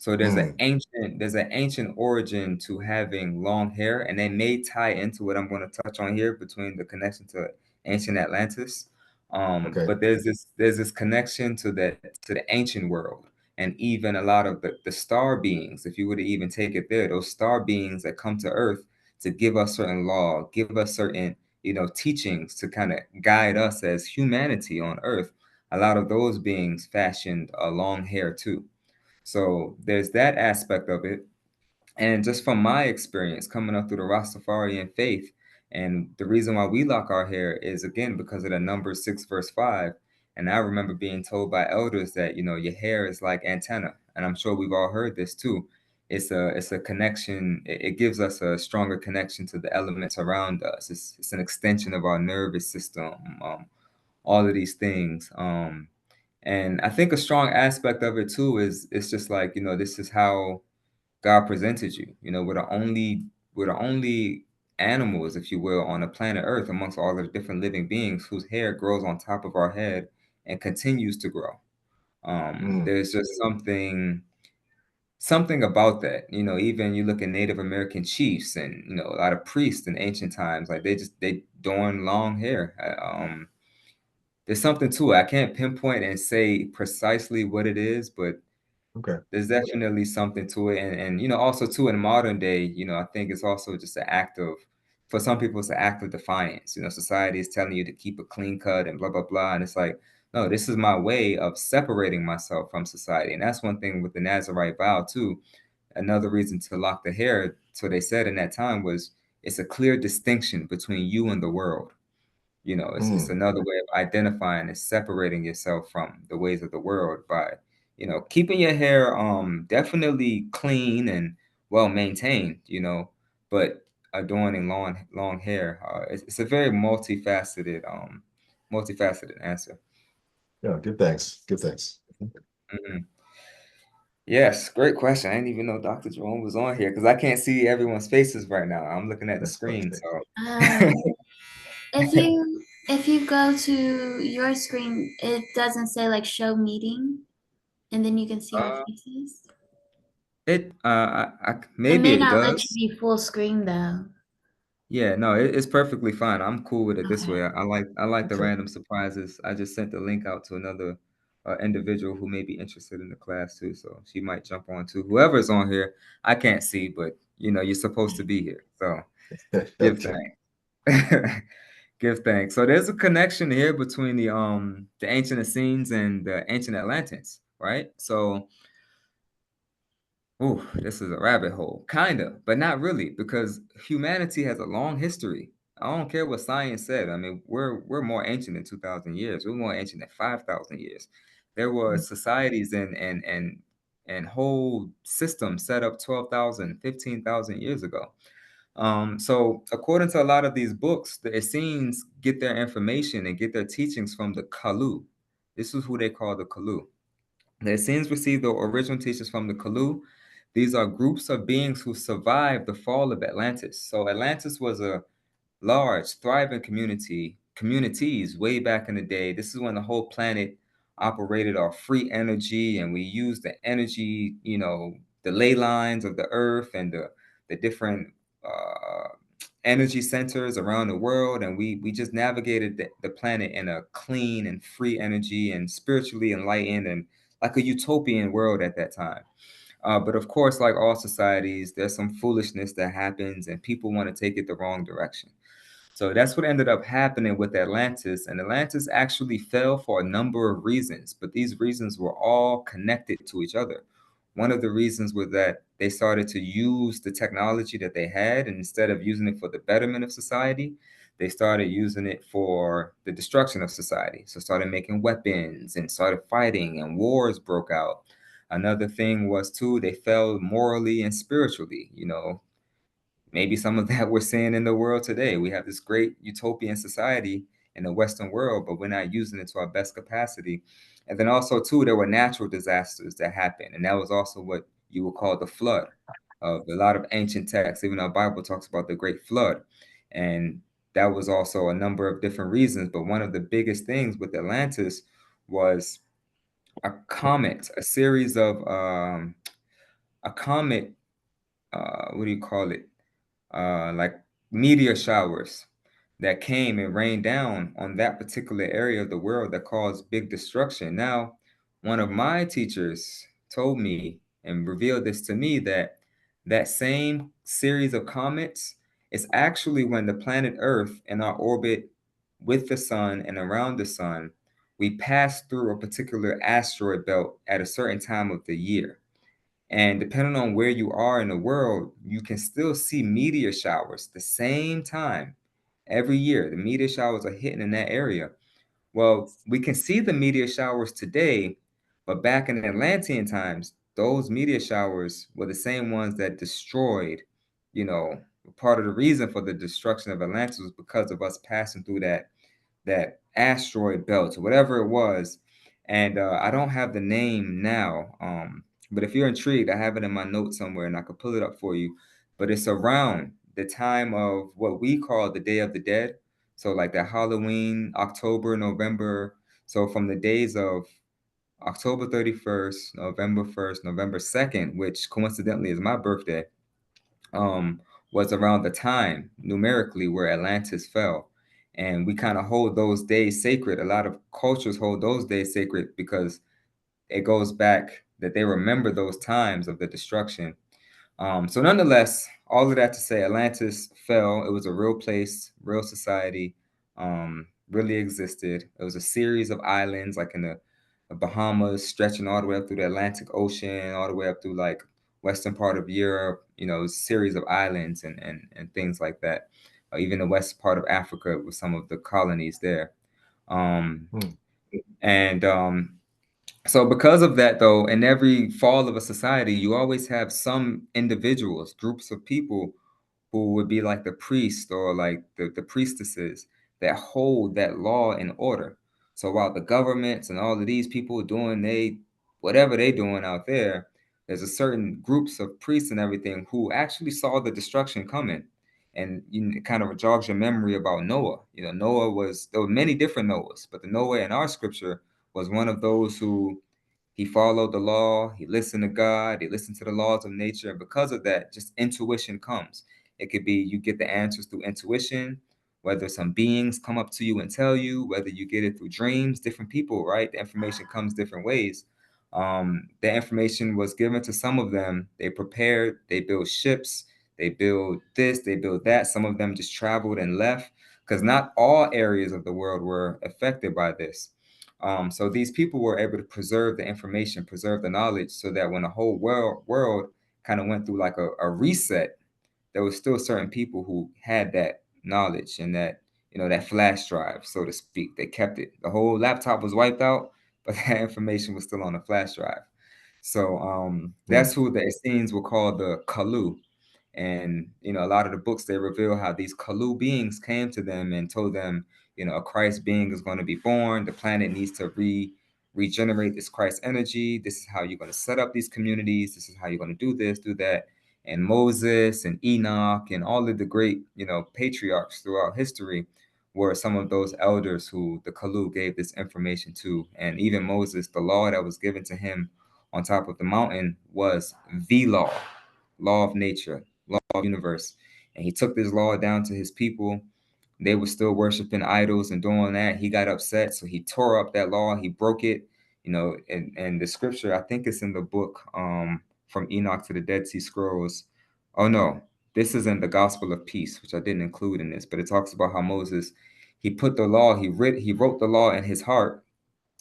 So there's an ancient origin to having long hair, and they may tie into what I'm going to touch on here between the connection to ancient Atlantis. Okay. But there's this connection to the ancient world, and even a lot of the star beings. If you were to even take it there, those star beings that come to Earth to give us certain law, give us certain teachings to kind of guide us as humanity on Earth. A lot of those beings fashioned long hair too. So there's that aspect of it. And just from my experience coming up through the Rastafarian faith, and the reason why we lock our hair is again because of the number 6 verse 5. And I remember being told by elders that your hair is like antenna, and I'm sure we've all heard this too. It's a connection. It gives us a stronger connection to the elements around us. It's an extension of our nervous system. All of these things. And I think a strong aspect of it too is it's just like, this is how God presented you. We're the only animals, if you will, on the planet Earth amongst all of the different living beings whose hair grows on top of our head and continues to grow. There's just something about that. Even you look at Native American chiefs and a lot of priests in ancient times, like they adorn long hair. There's something to it. I can't pinpoint and say precisely what it is, but Okay. there's definitely something to it. And also too in modern day, I think it's also just an act of, for some people, it's an act of defiance. Society is telling you to keep a clean cut and blah, blah, blah. And it's like, no, this is my way of separating myself from society. And that's one thing with the Nazarite vow too. Another reason to lock the hair, so they said in that time, was it's a clear distinction between you and the world. It's another way of identifying and separating yourself from the ways of the world by, keeping your hair definitely clean and well maintained, but adorning long hair. It's a very multifaceted answer. Yeah, good thanks. Good thanks. Mhm. Yes, great question. I didn't even know Dr. Jerome was on here because I can't see everyone's faces right now. I'm looking at the screen, so. If you go to your screen, it doesn't say like show meeting, and then you can see our faces. It It maybe may it not let does. you be full screen though. Yeah, no, it's perfectly fine. I'm cool with it this way. Okay. I like the Okay. random surprises. I just sent the link out to another individual who may be interested in the class too, so she might jump on too. Whoever's on here, I can't see, but you're supposed to be here, so give Okay. thanks. Give thanks. So there's a connection here between the ancient Essenes and the ancient Atlanteans, right? So oh, this is a rabbit hole, kind of, but not really, because humanity has a long history. I don't care what science said. I mean, we're more ancient than 2,000 years. We're more ancient than 5,000 years. There were societies and whole systems set up 12,000, 15,000 years ago. So according to a lot of these books, the Essenes get their information and get their teachings from the Kalu. This is who they call the Kalu. The Essenes received the original teachings from the Kalu. These are groups of beings who survived the fall of Atlantis. So Atlantis was a large, thriving communities way back in the day. This is when the whole planet operated off free energy, and we used the energy, the ley lines of the earth and the different uh, energy centers around the world, and we just navigated the planet in a clean and free energy and spiritually enlightened and like a utopian world at that time. But of course, like all societies, there's some foolishness that happens, and people want to take it the wrong direction. So that's what ended up happening with Atlantis. And Atlantis actually fell for a number of reasons, but these reasons were all connected to each other. One of the reasons was that they started to use the technology that they had, and instead of using it for the betterment of society, they started using it for the destruction of society. So started making weapons and started fighting, and wars broke out. Another thing was too, they fell morally and spiritually. Maybe some of that we're seeing in the world today. We have this great utopian society in the Western world, but we're not using it to our best capacity. And then also, too, there were natural disasters that happened. And that was also what you would call the flood. Of a lot of ancient texts, even our Bible talks about the great flood. And that was also a number of different reasons. But one of the biggest things with Atlantis was a comet, a series of a comet, what do you call it? Like meteor showers that came and rained down on that particular area of the world that caused big destruction. Now, one of my teachers told me and revealed this to me that that same series of comets is actually when the planet Earth in our orbit with the sun and around the sun, we pass through a particular asteroid belt at a certain time of the year. And depending on where you are in the world, you can still see meteor showers the same time every year. The meteor showers are hitting in that area. Well, we can see the meteor showers today, but back in Atlantean times, those meteor showers were the same ones that destroyed, you know, part of the reason for the destruction of Atlantis was because of us passing through that asteroid belt or whatever it was. And I don't have the name now, but if you're intrigued, I have it in my notes somewhere and I could pull it up for you. But it's around the time of what we call the Day of the Dead. So like that Halloween, October, November. So from the days of October 31st, November 1st, November 2nd, which coincidentally is my birthday, um, was around the time numerically where Atlantis fell. And we kind of hold those days sacred. A lot of cultures hold those days sacred because it goes back that they remember those times of the destruction. So nonetheless, all of that to say, Atlantis fell. It was a real place, real society, really existed. It was a series of islands, like in the Bahamas, stretching all the way up through the Atlantic Ocean, all the way up through like western part of Europe. You know, a series of islands and things like that. Even the west part of Africa with some of the colonies there. Um, and So because of that, though, in every fall of a society, you always have some individuals, groups of people who would be like the priest or like the priestesses that hold that law in order. So while the governments and all of these people are doing whatever they doing out there, there's a certain groups of priests and everything who actually saw the destruction coming. And it kind of jogs your memory about Noah. You know, there were many different Noahs, but the Noah in our scripture was one of those who he followed the law, he listened to God, he listened to the laws of nature. And because of that, just intuition comes. It could be you get the answers through intuition, whether some beings come up to you and tell you, whether you get it through dreams, different people, right? The information comes different ways. The information was given to some of them. They prepared, they built ships, they build this, they build that. Some of them just traveled and left because not all areas of the world were affected by this. So these people were able to preserve the information, preserve the knowledge, so that when the whole world kind of went through like a reset, there was still certain people who had that knowledge and that that flash drive, so to speak. They kept it. The whole laptop was wiped out, but that information was still on the flash drive. So that's who the Essenes were called, the Kalu. And a lot of the books, they reveal how these Kalu beings came to them and told them, a Christ being is going to be born. The planet needs to regenerate this Christ energy. This is how you're going to set up these communities. This is how you're going to do this, do that. And Moses and Enoch and all of the great, patriarchs throughout history were some of those elders who the Kalu gave this information to. And even Moses, the law that was given to him on top of the mountain was the law of nature, law of universe. And he took this law down to his people. They were still worshiping idols and doing that. He got upset, so he tore up that law. He broke it, and the scripture, I think it's in the book from Enoch to the Dead Sea Scrolls. Oh no, this is in the Gospel of Peace, which I didn't include in this, but it talks about how Moses, he put the law, he wrote the law in his heart.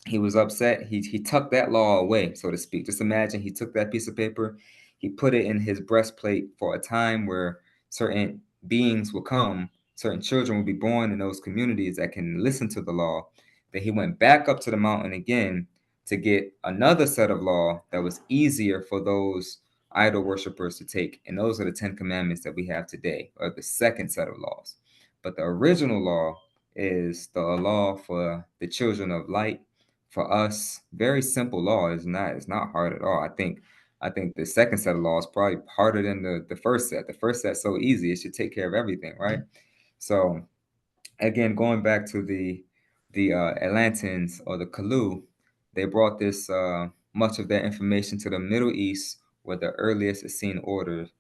He was upset. He tucked that law away, so to speak. Just imagine he took that piece of paper, he put it in his breastplate for a time where certain beings will come, certain children will be born in those communities that can listen to the law. Then he went back up to the mountain again to get another set of law that was easier for those idol worshippers to take. And those are the 10 commandments that we have today, or the second set of laws. But the original law is the law for the children of light. For us, very simple law. It's not hard at all. I think the second set of laws probably harder than the first set. The first set's so easy, it should take care of everything, right? So again, going back to the Atlanteans or the Kalu, they brought this much of their information to the Middle East, where the earliest Essene orders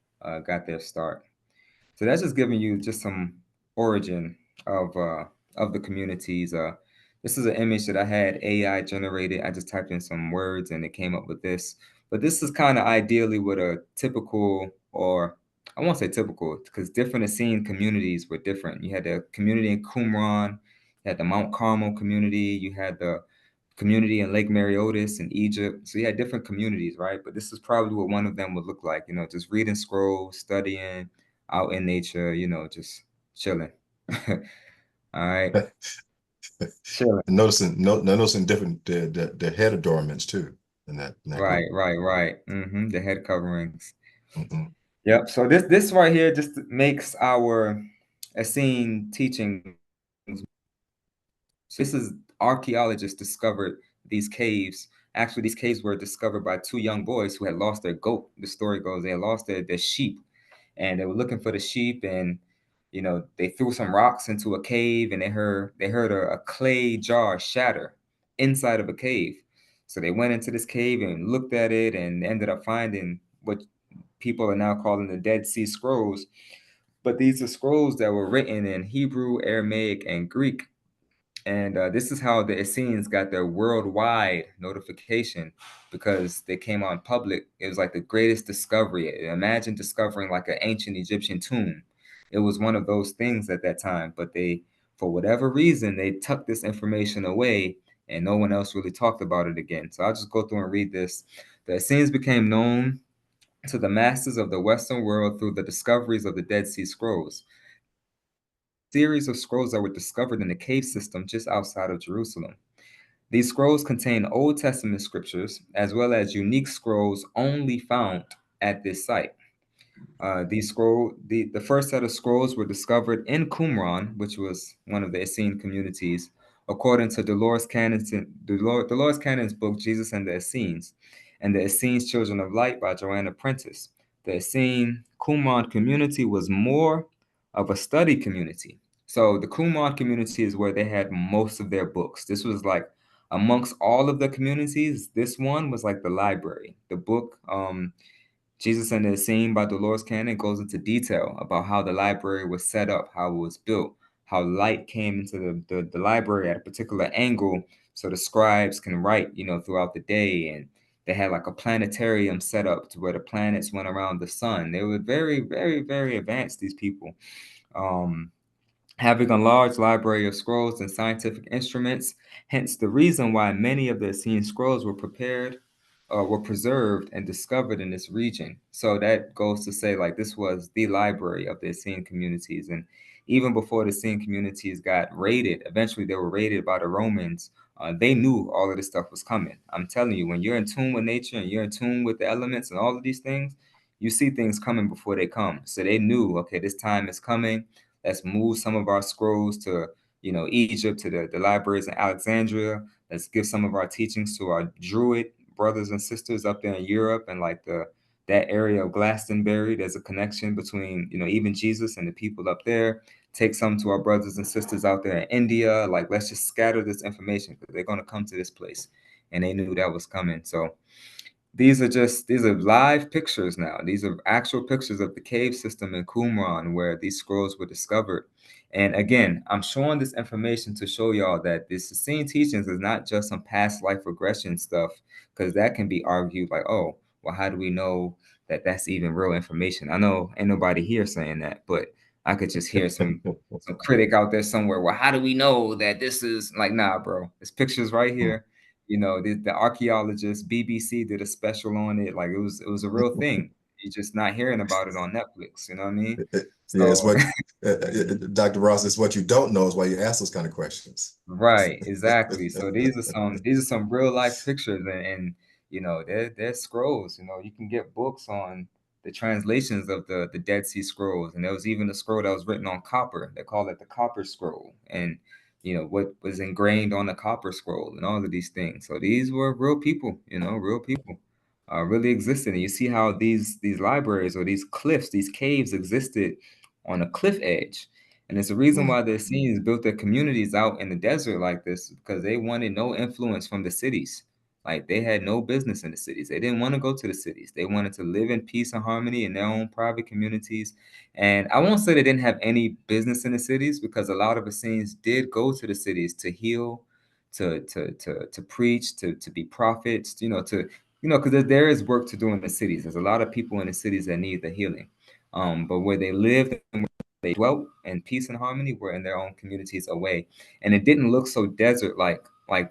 got their start. So that's just giving you just some origin of the communities. This is an image that I had AI generated. I just typed in some words and it came up with this. But this is kind of ideally what a typical, or I won't say typical, because different Essene communities were different. You had the community in Qumran, you had the Mount Carmel community, you had the community in Lake Mariotis in Egypt. So you had different communities, right? But this is probably what one of them would look like, just reading scrolls, studying, out in nature, just chilling. All right. Chilling. Noticing different the head adornments too in that Right, group. right. The head coverings. Mm-hmm. Yep. So this right here just makes our Essene teaching. So this is archaeologists discovered these caves. Actually, these caves were discovered by two young boys who had lost their goat. The story goes they had lost their sheep, and they were looking for the sheep, and they threw some rocks into a cave, and they heard a clay jar shatter inside of a cave. So they went into this cave and looked at it and ended up finding what people are now calling the Dead Sea Scrolls. But these are scrolls that were written in Hebrew, Aramaic, and Greek. And this is how the Essenes got their worldwide notification, because they came on public. It was like the greatest discovery. Imagine discovering like an ancient Egyptian tomb. It was one of those things at that time, but they, for whatever reason, they tucked this information away and no one else really talked about it again. So I'll just go through and read this. The Essenes became known to the masters of the Western world through the discoveries of the Dead Sea Scrolls, series of scrolls that were discovered in the cave system just outside of Jerusalem. These scrolls contain Old Testament scriptures, as well as unique scrolls only found at this site. The first set of scrolls were discovered in Qumran, which was one of the Essene communities, according to Dolores Cannon's book, Jesus and the Essenes, and the Essenes Children of Light by Joanna Prentice. The Essene Qumran community was more of a study community. So the Qumran community is where they had most of their books. This was like amongst all of the communities, this one was like the library. The book, Jesus and the Essene by Dolores Cannon goes into detail about how the library was set up, how it was built, how light came into the library at a particular angle so the scribes can write, throughout the day. And they had like a planetarium set up to where the planets went around the sun. They were very, very, very advanced, these people. Having a large library of scrolls and scientific instruments, hence the reason why many of the Essene scrolls were preserved and discovered in this region. So that goes to say, like, this was the library of the Essene communities. And even before the Essene communities got raided, eventually they were raided by the Romans. They knew all of this stuff was coming. I'm telling you, when you're in tune with nature and you're in tune with the elements and all of these things, you see things coming before they come. So they knew, okay, this time is coming. Let's move some of our scrolls to, Egypt, to the libraries in Alexandria. Let's give some of our teachings to our Druid brothers and sisters up there in Europe and like that area of Glastonbury. There's a connection between, even Jesus and the people up there. Take some to our brothers and sisters out there in India. Like, let's just scatter this information because they're going to come to this place. And they knew that was coming. So these are live pictures now. These are actual pictures of the cave system in Qumran where these scrolls were discovered. And again, I'm showing this information to show y'all that this Essene teachings is not just some past life regression stuff, because that can be argued like, oh, well, how do we know that that's even real information? I know ain't nobody here saying that, but I could just hear some critic out there somewhere. Well, how do we know that this is like, nah, bro, there's pictures right here. The archaeologists, BBC did a special on it. Like, it was a real thing. You're just not hearing about it on Netflix. You know what I mean? Yeah, it's So what Dr. Ross, it's what you don't know is why you ask those kind of questions. right, exactly. So these are some real life pictures, and they're scrolls. You can get books on the translations of the Dead Sea Scrolls, and there was even a scroll that was written on copper. They call it the Copper Scroll, and what was ingrained on the Copper Scroll, and all of these things. So these were real people. Real people really existed, and you see how these libraries or these cliffs, these caves existed on a cliff edge. And it's the reason why the Essenes built their communities out in the desert like this, because they wanted no influence from the cities. Like they had no business in the cities. They didn't want to go to the cities. They wanted to live in peace and harmony in their own private communities. And I won't say they didn't have any business in the cities, because a lot of Essenes did go to the cities to heal, to preach, to be prophets, because there is work to do in the cities. There's a lot of people in the cities that need the healing. But where they lived and where they dwelt in peace and harmony were in their own communities away. And it didn't look so desert like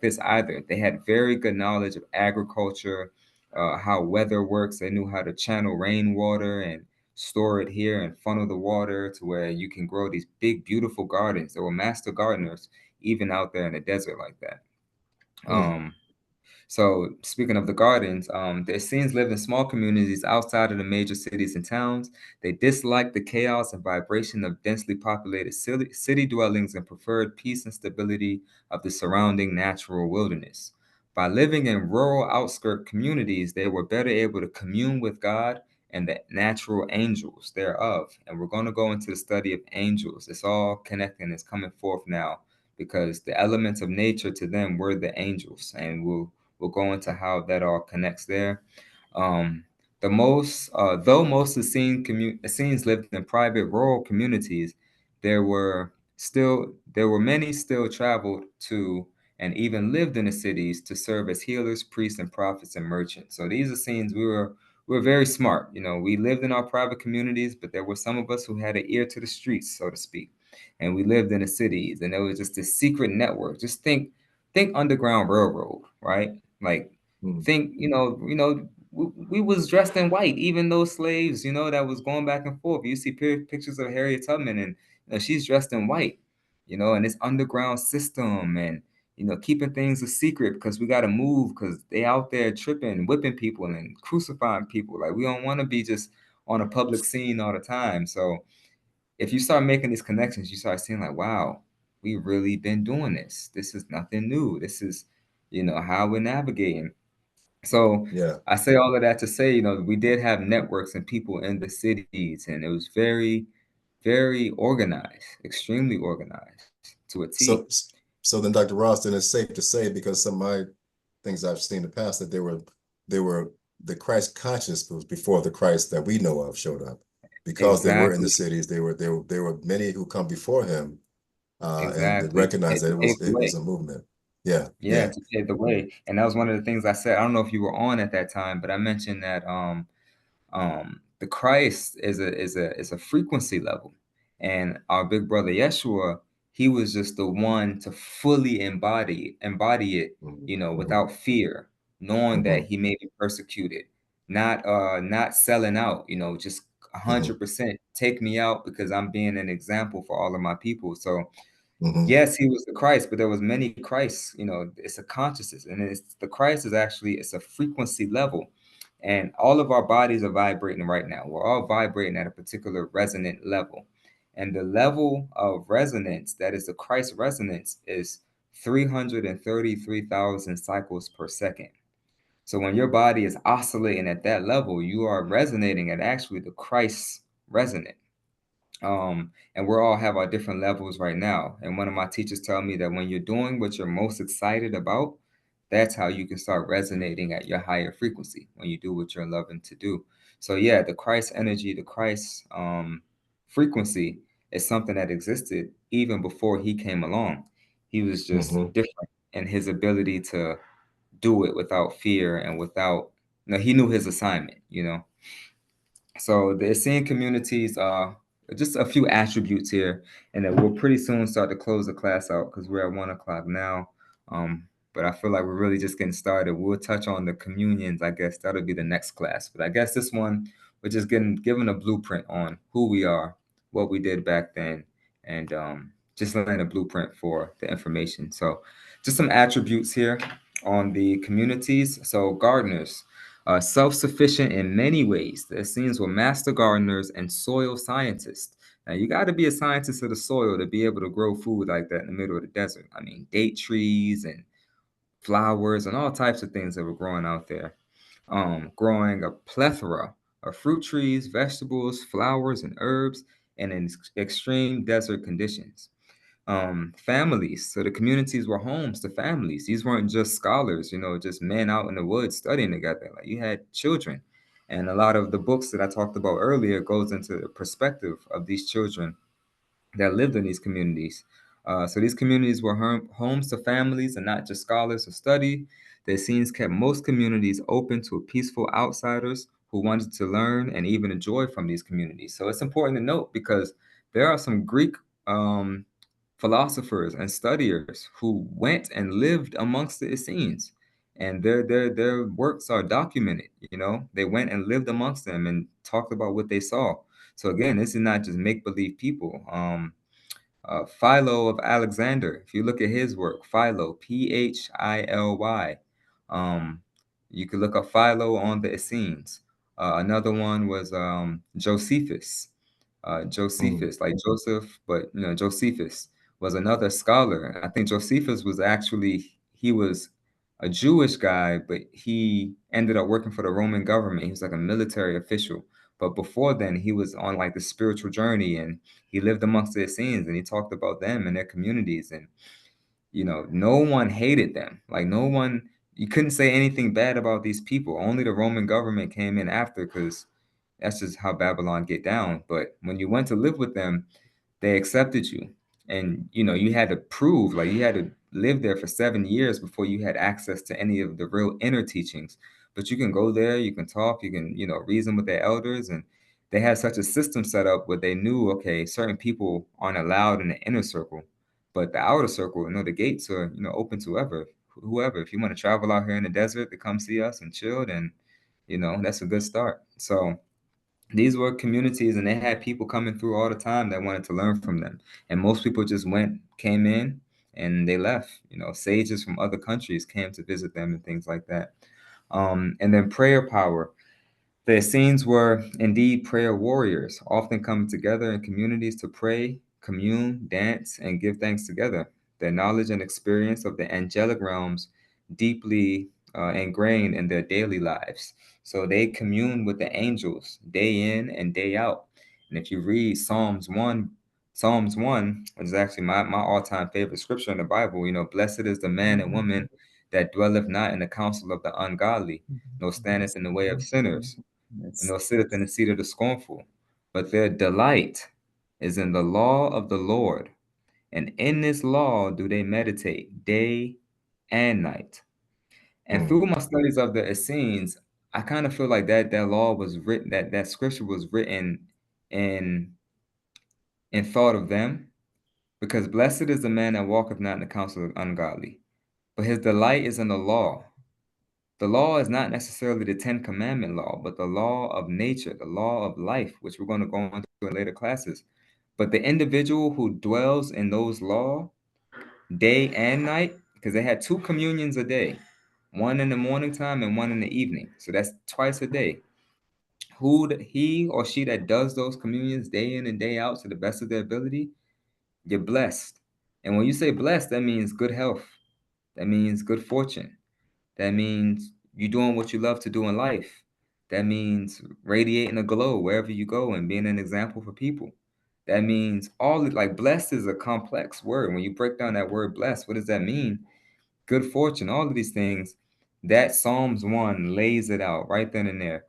this either. They had very good knowledge of agriculture, how weather works. They knew how to channel rainwater and store it here and funnel the water to where you can grow these big, beautiful gardens. They were master gardeners, even out there in the desert like that. So speaking of the gardens, the Essenes lived in small communities outside of the major cities and towns. They disliked the chaos and vibration of densely populated city dwellings and preferred peace and stability of the surrounding natural wilderness. By living in rural outskirt communities, they were better able to commune with God and the natural angels thereof. And we're going to go into the study of angels. It's all connecting, it's coming forth now, because the elements of nature to them were the angels, and we'll go into how that all connects there. Though most Essenes lived in private rural communities, there were many still traveled to and even lived in the cities to serve as healers, priests, and prophets and merchants. So these Essenes, we were very smart. We lived in our private communities, but there were some of us who had an ear to the streets, so to speak, and we lived in the cities, and there was just this secret network. Just think Underground Railroad, right? Like think, we was dressed in white, even those slaves, that was going back and forth. You see pictures of Harriet Tubman, and she's dressed in white, and this underground system, and keeping things a secret because we got to move, because they out there tripping, whipping people and crucifying people. Like, we don't want to be just on a public scene all the time. So if you start making these connections, you start seeing like, wow, we really been doing this. This is nothing new. This is, how we're navigating. So Yeah. I say all of that to say, we did have networks and people in the cities, and it was very, very organized, extremely organized to a T. So then, Dr. Ross, then it's safe to say, because some of my things I've seen in the past, that they were the Christ conscious was before the Christ that we know of showed up, because they were in the Exactly. cities. There were many who come before him, and they Exactly. recognized that To pave the it was way. a movement. Yeah, Yeah, to pave the way. And that was one of the things I said. I don't know if you were on at that time, but I mentioned that the Christ is a frequency level, and our big brother Yeshua, he was just the one to fully embody it, without fear, knowing that he may be persecuted, not selling out, just 100% take me out because I'm being an example for all of my people. So yes, he was the Christ, but there was many Christs. It's a consciousness, and the Christ is actually, it's a frequency level, and all of our bodies are vibrating right now. We're all vibrating at a particular resonant level, and the level of resonance that is the Christ resonance is 333,000 cycles per second. So when your body is oscillating at that level, you are resonating at actually the Christ resonant. And we all have our different levels right now. And one of my teachers tell me that when you're doing what you're most excited about, that's how you can start resonating at your higher frequency, when you do what you're loving to do. So yeah, the Christ energy, the Christ frequency is something that existed even before he came along. He was just different in his ability to do it without fear and without, he knew his assignment. So the Essene communities are just a few attributes here, and then we'll pretty soon start to close the class out because we're at 1 o'clock now. But I feel like we're really just getting started. We'll touch on the communions. I guess that'll be the next class. But I guess this one, we're just given a blueprint on who we are, what we did back then, and just laying a blueprint for the information. So just some attributes here on the communities. So gardeners. Self-sufficient in many ways. The Essenes were master gardeners and soil scientists. Now, you got to be a scientist of the soil to be able to grow food like that in the middle of the desert. I mean, date trees and flowers and all types of things that were growing out there. Growing a plethora of fruit trees, vegetables, flowers, and herbs, and in extreme desert conditions. Families. So the communities were homes to families. These weren't just scholars, just men out in the woods studying together. Like, you had children. And a lot of the books that I talked about earlier goes into the perspective of these children that lived in these communities. So these communities were homes to families and not just scholars who study. The Essenes kept most communities open to peaceful outsiders who wanted to learn and even enjoy from these communities. So it's important to note, because there are some Greek um, philosophers and studiers who went and lived amongst the Essenes, and their works are documented. They went and lived amongst them and talked about what they saw. So again, this is not just make believe people. Philo of Alexander, if you look at his work, Philo, Phily, you could look up Philo on the Essenes. Another one was Josephus. Josephus, like Joseph, but Josephus was another scholar. I think Josephus was actually, he was a Jewish guy, but he ended up working for the Roman government. He was like a military official. But before then, he was on like the spiritual journey, and he lived amongst the Essenes, and he talked about them and their communities. And no one hated them. Like, no one, you couldn't say anything bad about these people. Only the Roman government came in after, because that's just how Babylon get down. But when you went to live with them, they accepted you. And you had to prove, like, you had to live there for 7 years before you had access to any of the real inner teachings. But you can go there, you can talk, you can reason with their elders. And they had such a system set up where they knew, okay, certain people aren't allowed in the inner circle, but the outer circle, the gates are open to whoever. If you want to travel out here in the desert to come see us and chill, then that's a good start. So these were communities, and they had people coming through all the time that wanted to learn from them. And most people just came in, and they left. Sages from other countries came to visit them and things like that. And then prayer power. The Essenes were indeed prayer warriors, often coming together in communities to pray, commune, dance, and give thanks together. Their knowledge and experience of the angelic realms deeply ingrained in their daily lives. So they commune with the angels day in and day out. And if you read Psalms 1 is actually my all-time favorite scripture in the Bible. Blessed is the man and woman that dwelleth not in the counsel of the ungodly, nor standeth in the way of sinners, and nor sitteth in the seat of the scornful. But their delight is in the law of the Lord, and in this law do they meditate day and night. And through my studies of the Essenes, I kind of feel like that law was written, that scripture was written in thought of them, because blessed is the man that walketh not in the counsel of the ungodly, but his delight is in the law. The law is not necessarily the 10 Commandment law, but the law of nature, the law of life, which we're going to go into in later classes. But the individual who dwells in those law day and night, because they had 2 communions a day, one in the morning time and one in the evening. So that's twice a day. He or she that does those communions day in and day out to the best of their ability, you're blessed. And when you say blessed, that means good health. That means good fortune. That means you're doing what you love to do in life. That means radiating a glow wherever you go and being an example for people. That means like blessed is a complex word. When you break down that word blessed, what does that mean? Good fortune, all of these things. That Psalms 1 lays it out right then and there.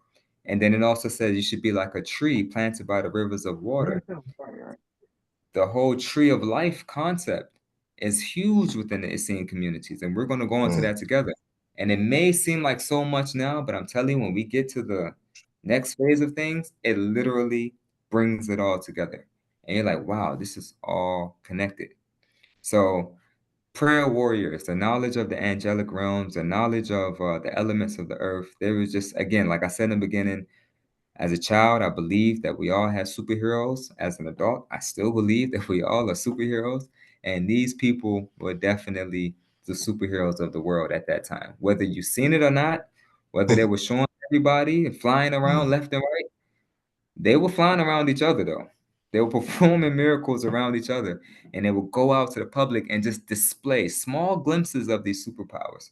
And then it also says you should be like a tree planted by the rivers of water. The whole tree of life concept is huge within the Essene communities, and we're going to go into that together. And it may seem like so much now, but I'm telling you, when we get to the next phase of things, it literally brings it all together. And you're like, wow, this is all connected. So prayer warriors, the knowledge of the angelic realms, the knowledge of the elements of the earth. There was just, again, like I said in the beginning, as a child, I believed that we all had superheroes. As an adult, I still believe that we all are superheroes. And these people were definitely the superheroes of the world at that time. Whether you've seen it or not, whether they were showing everybody and flying around left and right, they were flying around each other, though. They were performing miracles around each other. And they would go out to the public and just display small glimpses of these superpowers.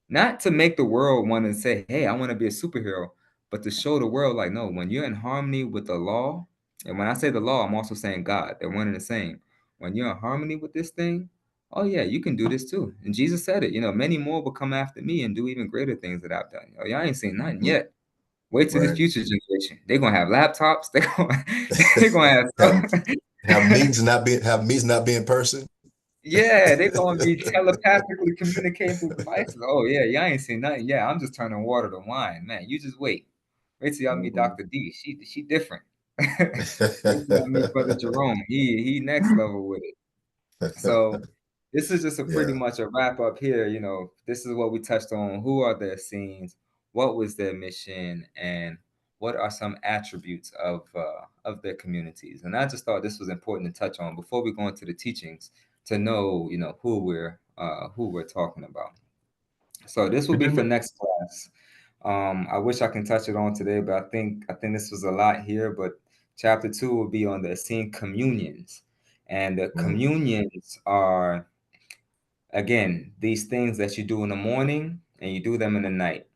Not to make the world want to say, hey, I want to be a superhero, but to show the world, like, no, when you're in harmony with the law, and when I say the law, I'm also saying God, they're one and the same. when you're in harmony with this thing, oh yeah, you can do this too. And Jesus said it, many more will come after me and do even greater things that I've done. Oh, y'all ain't seen nothing yet. Wait till the Right. future generation. They're gonna have laptops. They're gonna have stuff. have meetings not be in person. Yeah, they're gonna be telepathically communicating through devices. Oh yeah, y'all ain't seen nothing. Yeah, I'm just turning water to wine, man. You just wait. Wait till y'all meet Dr. D. She different. Wait till y'all meet Brother Jerome. He next level with it. So this is just a pretty much a wrap up here. This is what we touched on. Who are the Essenes? What was their mission? And what are some attributes of their communities? And I just thought this was important to touch on before we go into the teachings, to know, who we're talking about. So this will be for next class. I wish I can touch it on today, but I think this was a lot here. But chapter 2 will be on the Essene communions, and the communions are, again, these things that you do in the morning and you do them in the night.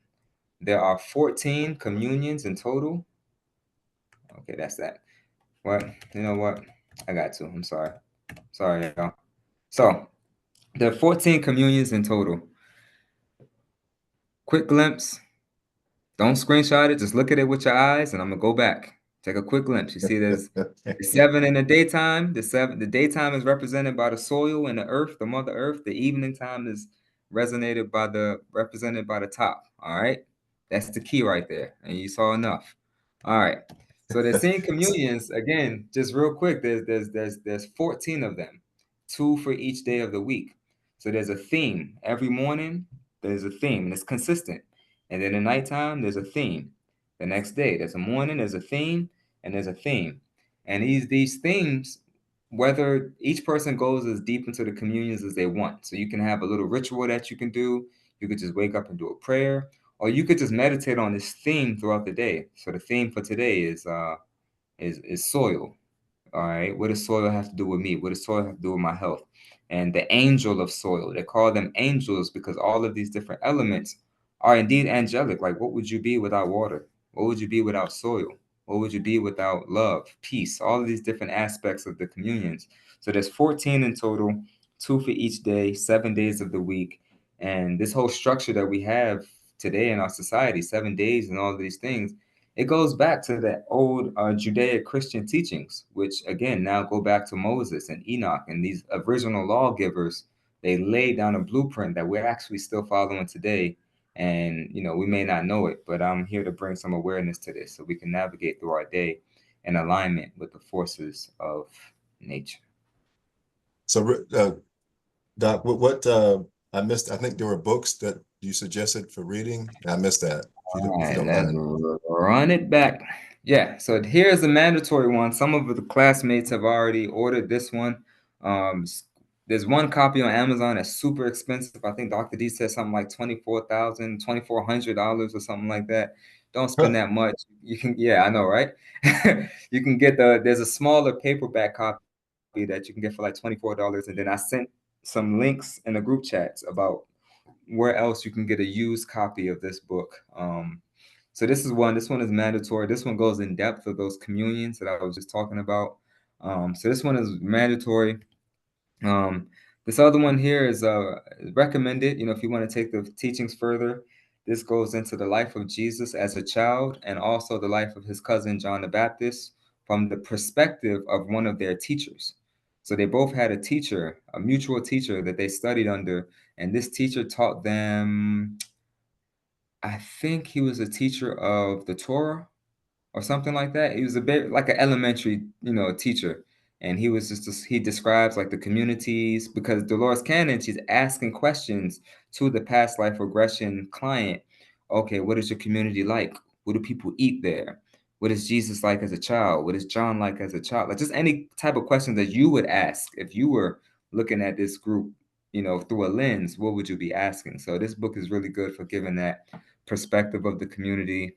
There are 14 communions in total. Okay, that's that. What? You know what? I got to. I'm sorry. Sorry, y'all. So there are 14 communions in total. Quick glimpse. Don't screenshot it. Just look at it with your eyes, and I'm gonna go back. Take a quick glimpse. You see, there's 7 in the daytime. The daytime is represented by the soil and the earth, the Mother Earth. The evening time is represented by the top. All right, that's the key right there, and you saw enough. All right. So the same communions, again, just real quick. There's 14 of them, 2 for each day of the week. So there's a theme every morning. There's a theme, and it's consistent. And then at nighttime, there's a theme. The next day, there's a morning, there's a theme, and there's a theme. And these themes, whether each person goes as deep into the communions as they want. So you can have a little ritual that you can do. You could just wake up and do a prayer, or you could just meditate on this theme throughout the day. So the theme for today is soil. All right. What does soil have to do with me? What does soil have to do with my health? And the angel of soil, they call them angels because all of these different elements are indeed angelic. Like, what would you be without water? What would you be without soil? What would you be without love, peace, all of these different aspects of the communions? So there's 14 in total, 2 for each day, 7 days of the week. And this whole structure that we have today in our society, 7 days and all of these things, it goes back to the old Judeo-Christian teachings, which again now go back to Moses and Enoch and these original lawgivers. They laid down a blueprint that we're actually still following today. And we may not know it, but I'm here to bring some awareness to this so we can navigate through our day in alignment with the forces of nature. So, Doc, what I missed? I think there were books that you suggested for reading. I missed that. If you don't mind. Run it back. Yeah, so here's the mandatory one. Some of the classmates have already ordered this one. There's one copy on Amazon that's super expensive. I think Dr. D said something like $2,400 or something like that. Don't spend that much. You can, yeah, I know, right? You can get there's a smaller paperback copy that you can get for like $24. And then I sent some links in the group chats about where else you can get a used copy of this book. So this one is mandatory. This one goes in depth of those communions that I was just talking about. So this one is mandatory. This other one here is recommended. If you want to take the teachings further, this goes into the life of Jesus as a child and also the life of his cousin John the Baptist from the perspective of one of their teachers. So they both had a teacher, a mutual teacher that they studied under, and this teacher taught them, I think he was a teacher of the Torah or something like that. He was a bit like an elementary, teacher. And he was he describes like the communities because Dolores Cannon, she's asking questions to the past life regression client. Okay, what is your community like? What do people eat there? What is Jesus like as a child? What is John like as a child? Like just any type of question that you would ask if you were looking at this group, through a lens, what would you be asking? So this book is really good for giving that perspective of the community.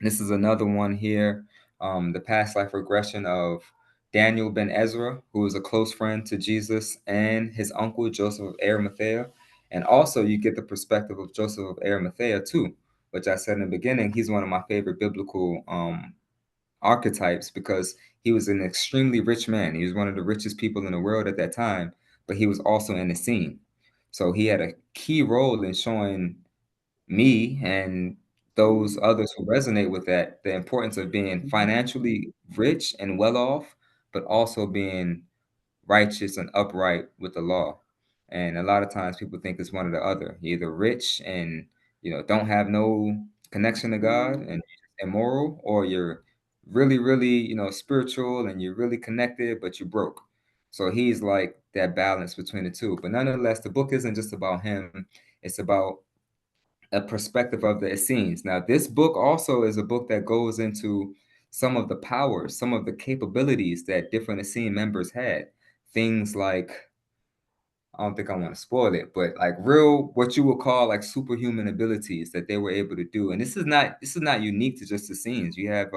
This is another one here, the past life regression of Daniel ben Ezra, who was a close friend to Jesus, and his uncle Joseph of Arimathea. And also you get the perspective of Joseph of Arimathea too, which I said in the beginning, he's one of my favorite biblical archetypes because he was an extremely rich man. He was one of the richest people in the world at that time, but he was also in Essene. So he had a key role in showing me and those others who resonate with that the importance of being financially rich and well off, but also being righteous and upright with the law. And a lot of times people think it's one or the other. You're either rich and don't have no connection to God and you're immoral, or you're really, really, spiritual and you're really connected, but you're broke. So he's like that balance between the two. But nonetheless, the book isn't just about him. It's about a perspective of the Essenes. Now, this book also is a book that goes into some of the powers, some of the capabilities that different Essene members had. Things like, I don't think I want to spoil it, but like real, what you would call like superhuman abilities that they were able to do. And this is not unique to just the scenes. You have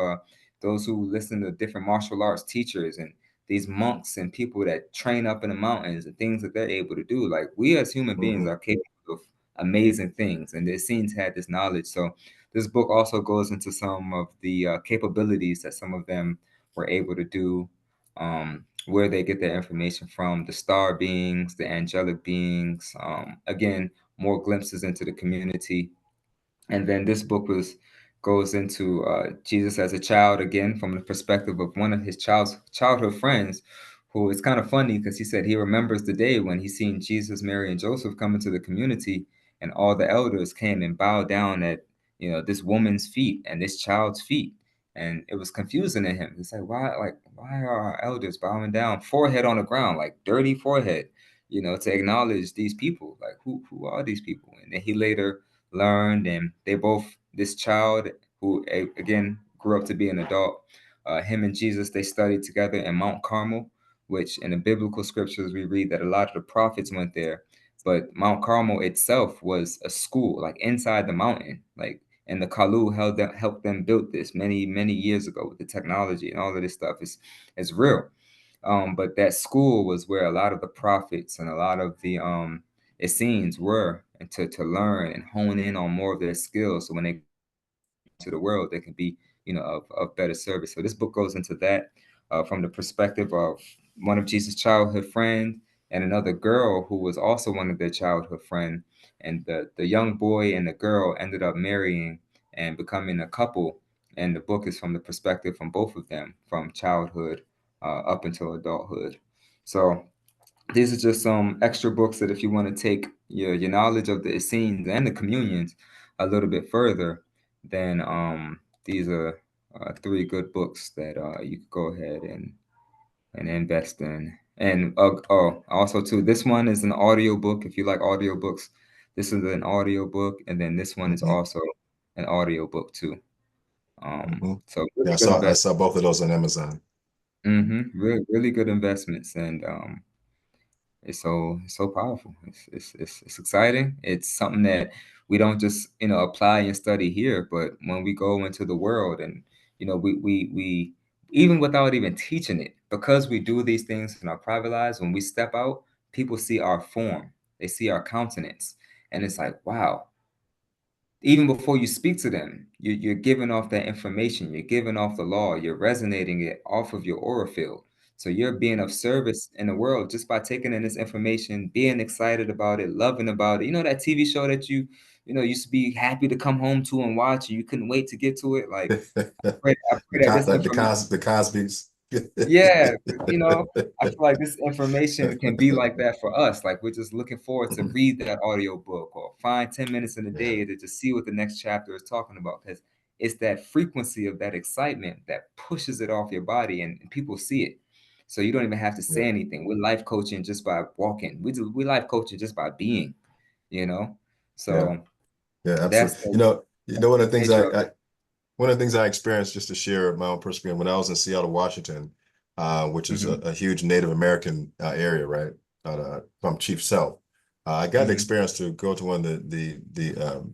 those who listen to different martial arts teachers and these monks and people that train up in the mountains and things that they're able to do. Like we as human beings are capable of amazing things, and the scenes had this knowledge. So this book also goes into some of the capabilities that some of them were able to do, where they get their information from, the star beings, the angelic beings. Again, more glimpses into the community. And then this book goes into Jesus as a child, again, from the perspective of one of his childhood friends, who is kind of funny because he said he remembers the day when he seen Jesus, Mary, and Joseph come into the community, and all the elders came and bowed down at this woman's feet and this child's feet. And it was confusing to him. He's like, why are our elders bowing down, forehead on the ground, like dirty forehead, to acknowledge these people? Like, who are these people? And then he later learned, and this child who again grew up to be an adult, him and Jesus, they studied together in Mount Carmel, which in the biblical scriptures we read that a lot of the prophets went there. But Mount Carmel itself was a school, like inside the mountain, like, and the Kalu helped them build this many, many years ago with the technology and all of this stuff. Is real. But that school was where a lot of the prophets and a lot of the Essenes were, and to learn and hone in on more of their skills. So when they to the world, they can be, of better service. So this book goes into that from the perspective of one of Jesus' childhood friend and another girl who was also one of their childhood friend. And the young boy and the girl ended up marrying and becoming a couple. And the book is from the perspective from both of them, from childhood up until adulthood. So these are just some extra books that if you want to take your knowledge of the Essenes and the communions a little bit further, then these are three good books that you could go ahead and invest in. And also too, this one is an audio book. If you like audio books, this is an audio book, and then this one is also an audio book too. So really Yeah, good I saw both of those on Amazon. Really, really good investments, and it's so powerful. It's exciting. It's something that we don't just apply and study here, but when we go into the world, and we even without even teaching it, because we do these things in our private lives, when we step out, people see our form, they see our countenance, and it's like, wow. Even before you speak to them, you're giving off that information, you're giving off the law, you're resonating it off of your aura field. So you're being of service in the world just by taking in this information, being excited about it, loving about it. You know that TV show that used to be happy to come home to and watch, and you couldn't wait to get to it. Like I pray that this information, The Cosby's. yeah, I feel like this information can be like that for us. Like we're just looking forward to read that audio book or find 10 minutes in a day to just see what the next chapter is talking about, because it's that frequency of that excitement that pushes it off your body, and people see it. So you don't even have to say anything. We're life coaching just by walking. We life coaching just by being, you know. So yeah, that's absolutely. the One of the things nature of it. one of the things I experienced, just to share my own perspective, when I was in Seattle, Washington, which is a huge Native American area, right, from Chief Sealth. I got the experience to go to one of the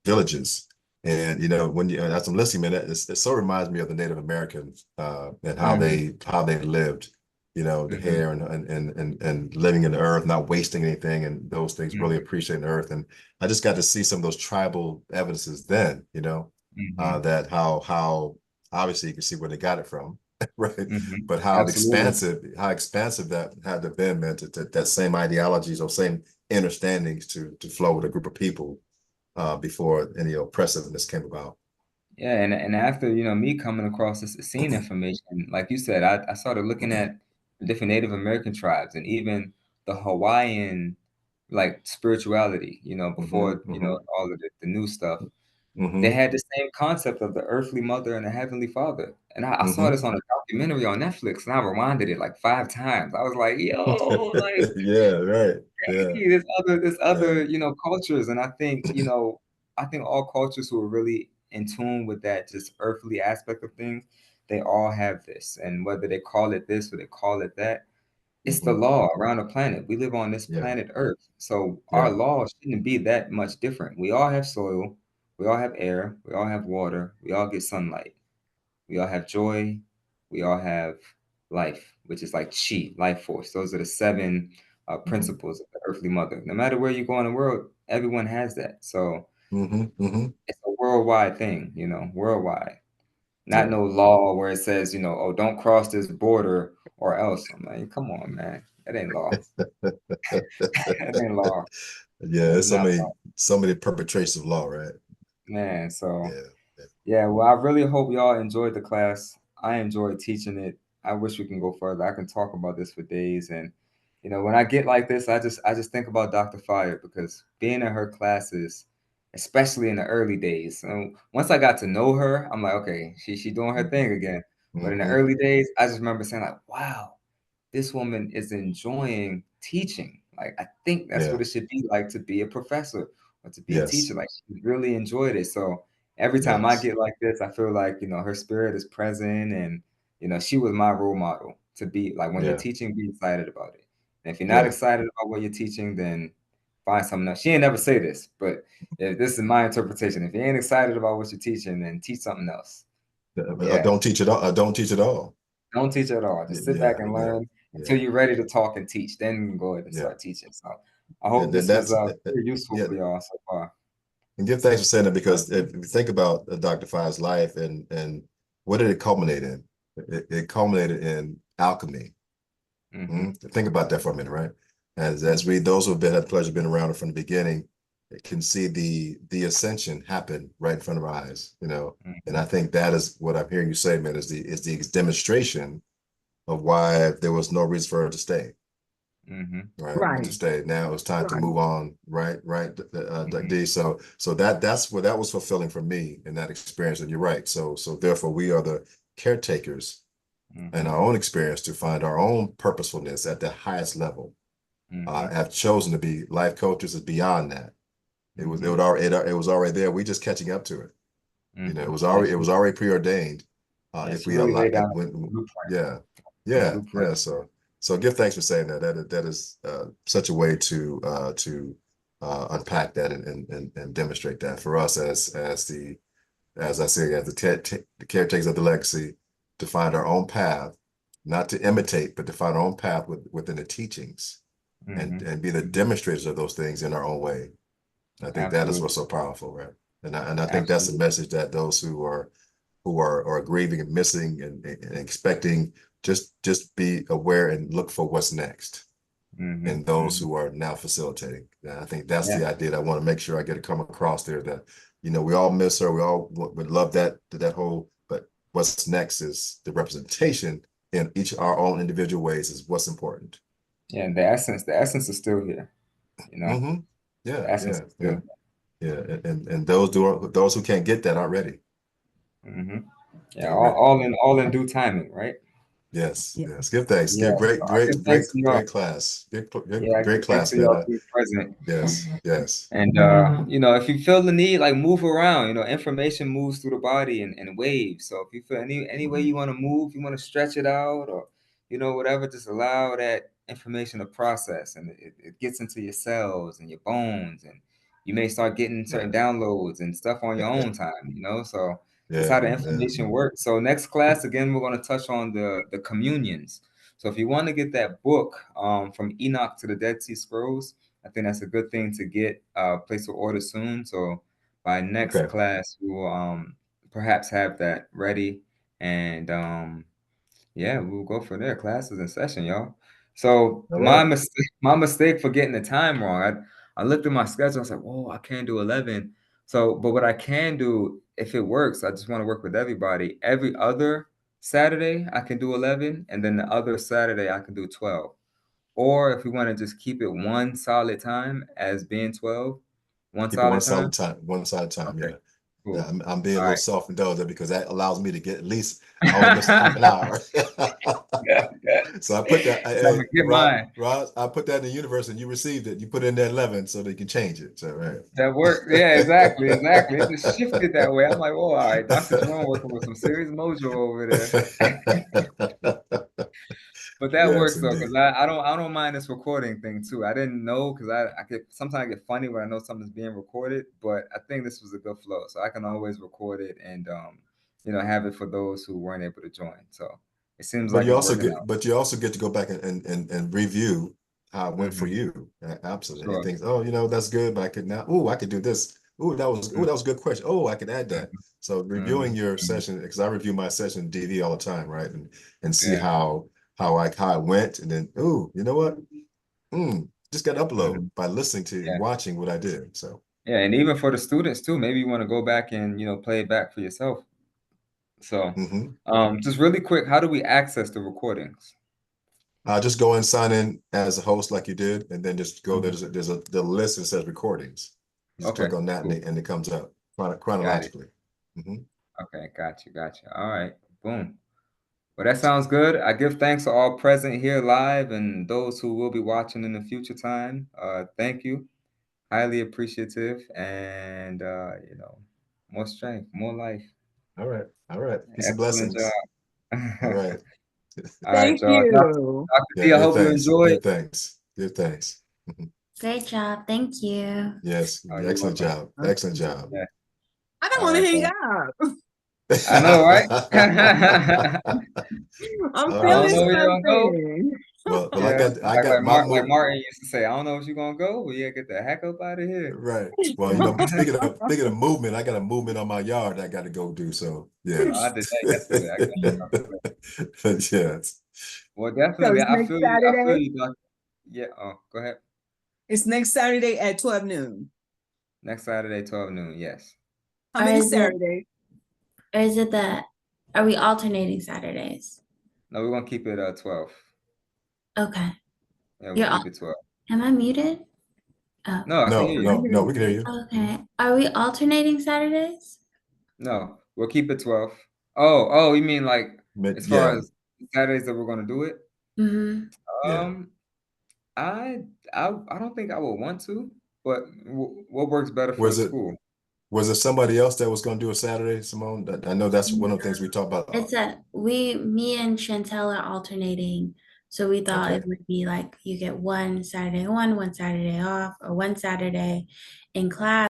villages, and as I'm listening, man, it so reminds me of the Native Americans and how they lived, the hair and living in the earth, not wasting anything, and those things, really appreciating the earth. And I just got to see some of those tribal evidences then, that how obviously you can see where they got it from, right? But Absolutely. how expansive that had to been meant to that same ideologies or same understandings to flow with a group of people before any oppressiveness came about. Yeah, and after, me coming across this Essene information, like you said, I started looking at the different Native American tribes and even the Hawaiian like spirituality, before, all of the new stuff. They had the same concept of the earthly mother and the heavenly father. And I saw this on a documentary on Netflix and I rewinded it like 5 times. I was like, yo, like Yeah, right. Yeah, hey, there's yeah. other, cultures. And I think all cultures who are really in tune with that just earthly aspect of things, they all have this. And whether they call it this or they call it that, it's the law around the planet. We live on this Yeah, planet Earth. So our yeah. law shouldn't be that much different. We all have soil, we all have air, we all have water, we all get sunlight, we all have joy, we all have life, which is like chi, life force. Those are the seven principles of the earthly mother. No matter where you go in the world, everyone has that. So it's a worldwide thing, worldwide. Not Yeah. no law where it says, oh, don't cross this border or else. I'm like, come on, man. That ain't law. That ain't law. Yeah, That is there's not so many perpetrations of law, right? man. So Yeah, yeah. yeah, well, I really hope y'all enjoyed the class. I enjoyed teaching it. I wish we can go further. I can talk about this for days. And when I get like this, I just think about Dr. Fire because being in her classes, especially in the early days. Once I got to know her, I'm like, okay, she doing her thing again. But in the Mm-hmm. early days, I just remember saying like, wow, this woman is enjoying teaching. Like I think that's Yeah. what it should be like to be a professor or to be a teacher. Yes. Like she really enjoyed it. So every time I Yes. get like this, I feel like, her spirit is present and, she was my role model to be like when you're Yeah. teaching, be excited about it. And if you're not Yeah. excited about what you're teaching, then find something else. She ain't never say this, but if this is my interpretation. If you ain't excited about what you're teaching, then teach something else. Yeah. Don't teach it all. Don't teach it all. Don't teach at all. Just sit back Yeah. and Yeah. learn Yeah. until you're ready to talk and teach. Then go ahead and Yeah. start teaching. So I hope And this was that's very useful yeah. for y'all so far. And give thanks for saying that because if you think about Dr. Fire's life and what did it culminate in? It culminated in alchemy. Think about that for a minute, right? As we those who have had the pleasure of being around it from the beginning can see the ascension happen right in front of our eyes, And I think that is what I'm hearing you say, man, is the demonstration of why there was no reason for her to stay. Right, to stay. Now it's time to move on. Right, D. So that's what that was fulfilling for me in that experience. And you're right. So therefore we are the caretakers in our own experience to find our own purposefulness at the highest level. Have chosen to be life coaches is beyond that. It was already there. We just catching up to it. It was already preordained. Yeah, If she we really allow laid down when the blueprint. yeah. So give thanks for saying that. That is such a way to unpack that and demonstrate that for us as I say the caretakers of the legacy to find our own path, not to imitate, but to find our own path within the teachings and be the demonstrators of those things in our own way. I think that is Absolutely. what's so powerful, right? And I think that's the Absolutely. message that those who are grieving and missing and expecting just be aware and look for what's next in those who are now facilitating. And I think that's Yeah. the idea that I want to make sure I get to come across there that we all miss her, we all would love that whole, but what's next is the representation in each our own individual ways is what's important. Yeah, the essence is still here, Mm-hmm. The Yeah, essence yeah, is yeah, still yeah. And those who can't get that aren't ready. here. Yeah, They're all, ready. all in due timing, right? Yes, yes. Give thanks. Yeah. Give So I give thanks to y'all. great class. Yeah, I Great give thanks class, to y'all man. being present. Yes, yes. And if you feel the need, like move around, information moves through the body in waves. So if you feel any way you want to move, you want to stretch it out or whatever, just allow that information to process and it gets into your cells and your bones and you may start getting certain Yeah, downloads and stuff on your own time. So that's how yeah, the yeah. information works. So next class, again, we're going to touch on the communions. So if you want to get that book from Enoch to the Dead Sea Scrolls, I think that's a good thing to get place to order soon. So by next Okay. class, perhaps have that ready, and yeah, we'll go from there. Class is in session, y'all. So All my right. mistake, my mistake for getting the time wrong. I looked at my schedule. I was like, "Whoa, I can't do 11." So, but what I can do, if it works, I just want to work with everybody. Every other Saturday, I can do 11, and then the other Saturday, I can do 12. Or if we want to just keep it one solid time as being 12, one Keep it solid time. one solid time. Okay, Yeah. cool. Yeah, I'm being a All little right. self-indulgent because that allows me to get at least, I only missed half an hour. So I put that, So I'm hey, gonna get mine. Rod, I put that in the universe and you received it. You put in that 11 so they can change it. So, right. That worked. Yeah, exactly, exactly. It just shifted that way. I'm like, oh, all right, Dr. Jerome working with some serious mojo over there. But that Yes, works though, because indeed. I don't mind this recording thing too. I didn't know because I get sometimes I get funny when I know something's being recorded, but I think this was a good flow. So I can always record it and have it for those who weren't able to join. So it seems But like you it's also working get, out. but you also get to go back and review how it went for Hmm. you. Absolutely. And Sure. things, oh, that's good, but I could now, I could do this. That was a good question. Oh, I could add that. So reviewing your Hmm. session, because I review my session DV all the time, right? And see Yeah. how it went. And then, you know what? Just got to upload Hmm. by listening to and Yeah. watching what I did. So Yeah, and even for the students too, maybe you want to go back and play it back for yourself. So, mhm. just really quick, how do we access the recordings? Just go and sign in as a host like you did, and then just go. Mhm. There's the list that says recordings. Just Okay, click on that, cool. and it comes up Got it. chronologically. Mhm. Okay, got you, got you. All right, boom. Well, that sounds good. I give thanks to all present here live and those who will be watching in the future time. Thank you. Highly appreciative, and more strength, more life. All right, all right. Peace and Excellent blessings. All job. right. All right, Thank y'all. you. Dr. Yeah, D, I give hope you thanks. enjoyed. Give thanks. Give thanks. Mhm. Great job. Thank you. Yes, Oh, you're excellent welcome. job. Excellent job. Yeah. I don't All want to right, hang bye. up. I know, right? I'm All I right. don't know feeling where So, you're gonna go. something. well, Yeah, I like got like my Mark, like move. Martin used to say, I don't know if you're gonna go, but yeah, get the heck up out of here. Right. Well, speaking of movement, I got a movement on my yard I got to go do. So yeah. I did that yesterday. I can't talk. Yes. Well, So definitely, it's I next feel you. I feel Saturday. you, Doctor. Yeah. Oh, go ahead. It's next Saturday at 12 noon. Next Saturday, 12 noon. Yes. How Or many is it, Saturdays? or is it that, are we alternating Saturdays? No, we're gonna keep it 12. Okay. Yeah, we'll You're, keep it 12. am I muted? Oh, No, I can No, hear I you. no, hear no, we can hear you. you. okay. Are we alternating Saturdays? No, we'll keep it 12. Oh, you mean like as far Yeah, as Saturdays that we're gonna do it? Mm-hmm. yeah. Um, I I don't think I would want to, but what works better for the Was it school? was there somebody else that was going to do a Saturday, Simone? I know that's one of the things we talked It's about. that me and Chantel are alternating. So we thought Okay. it would be like you get one Saturday on, one Saturday off, or one Saturday in class.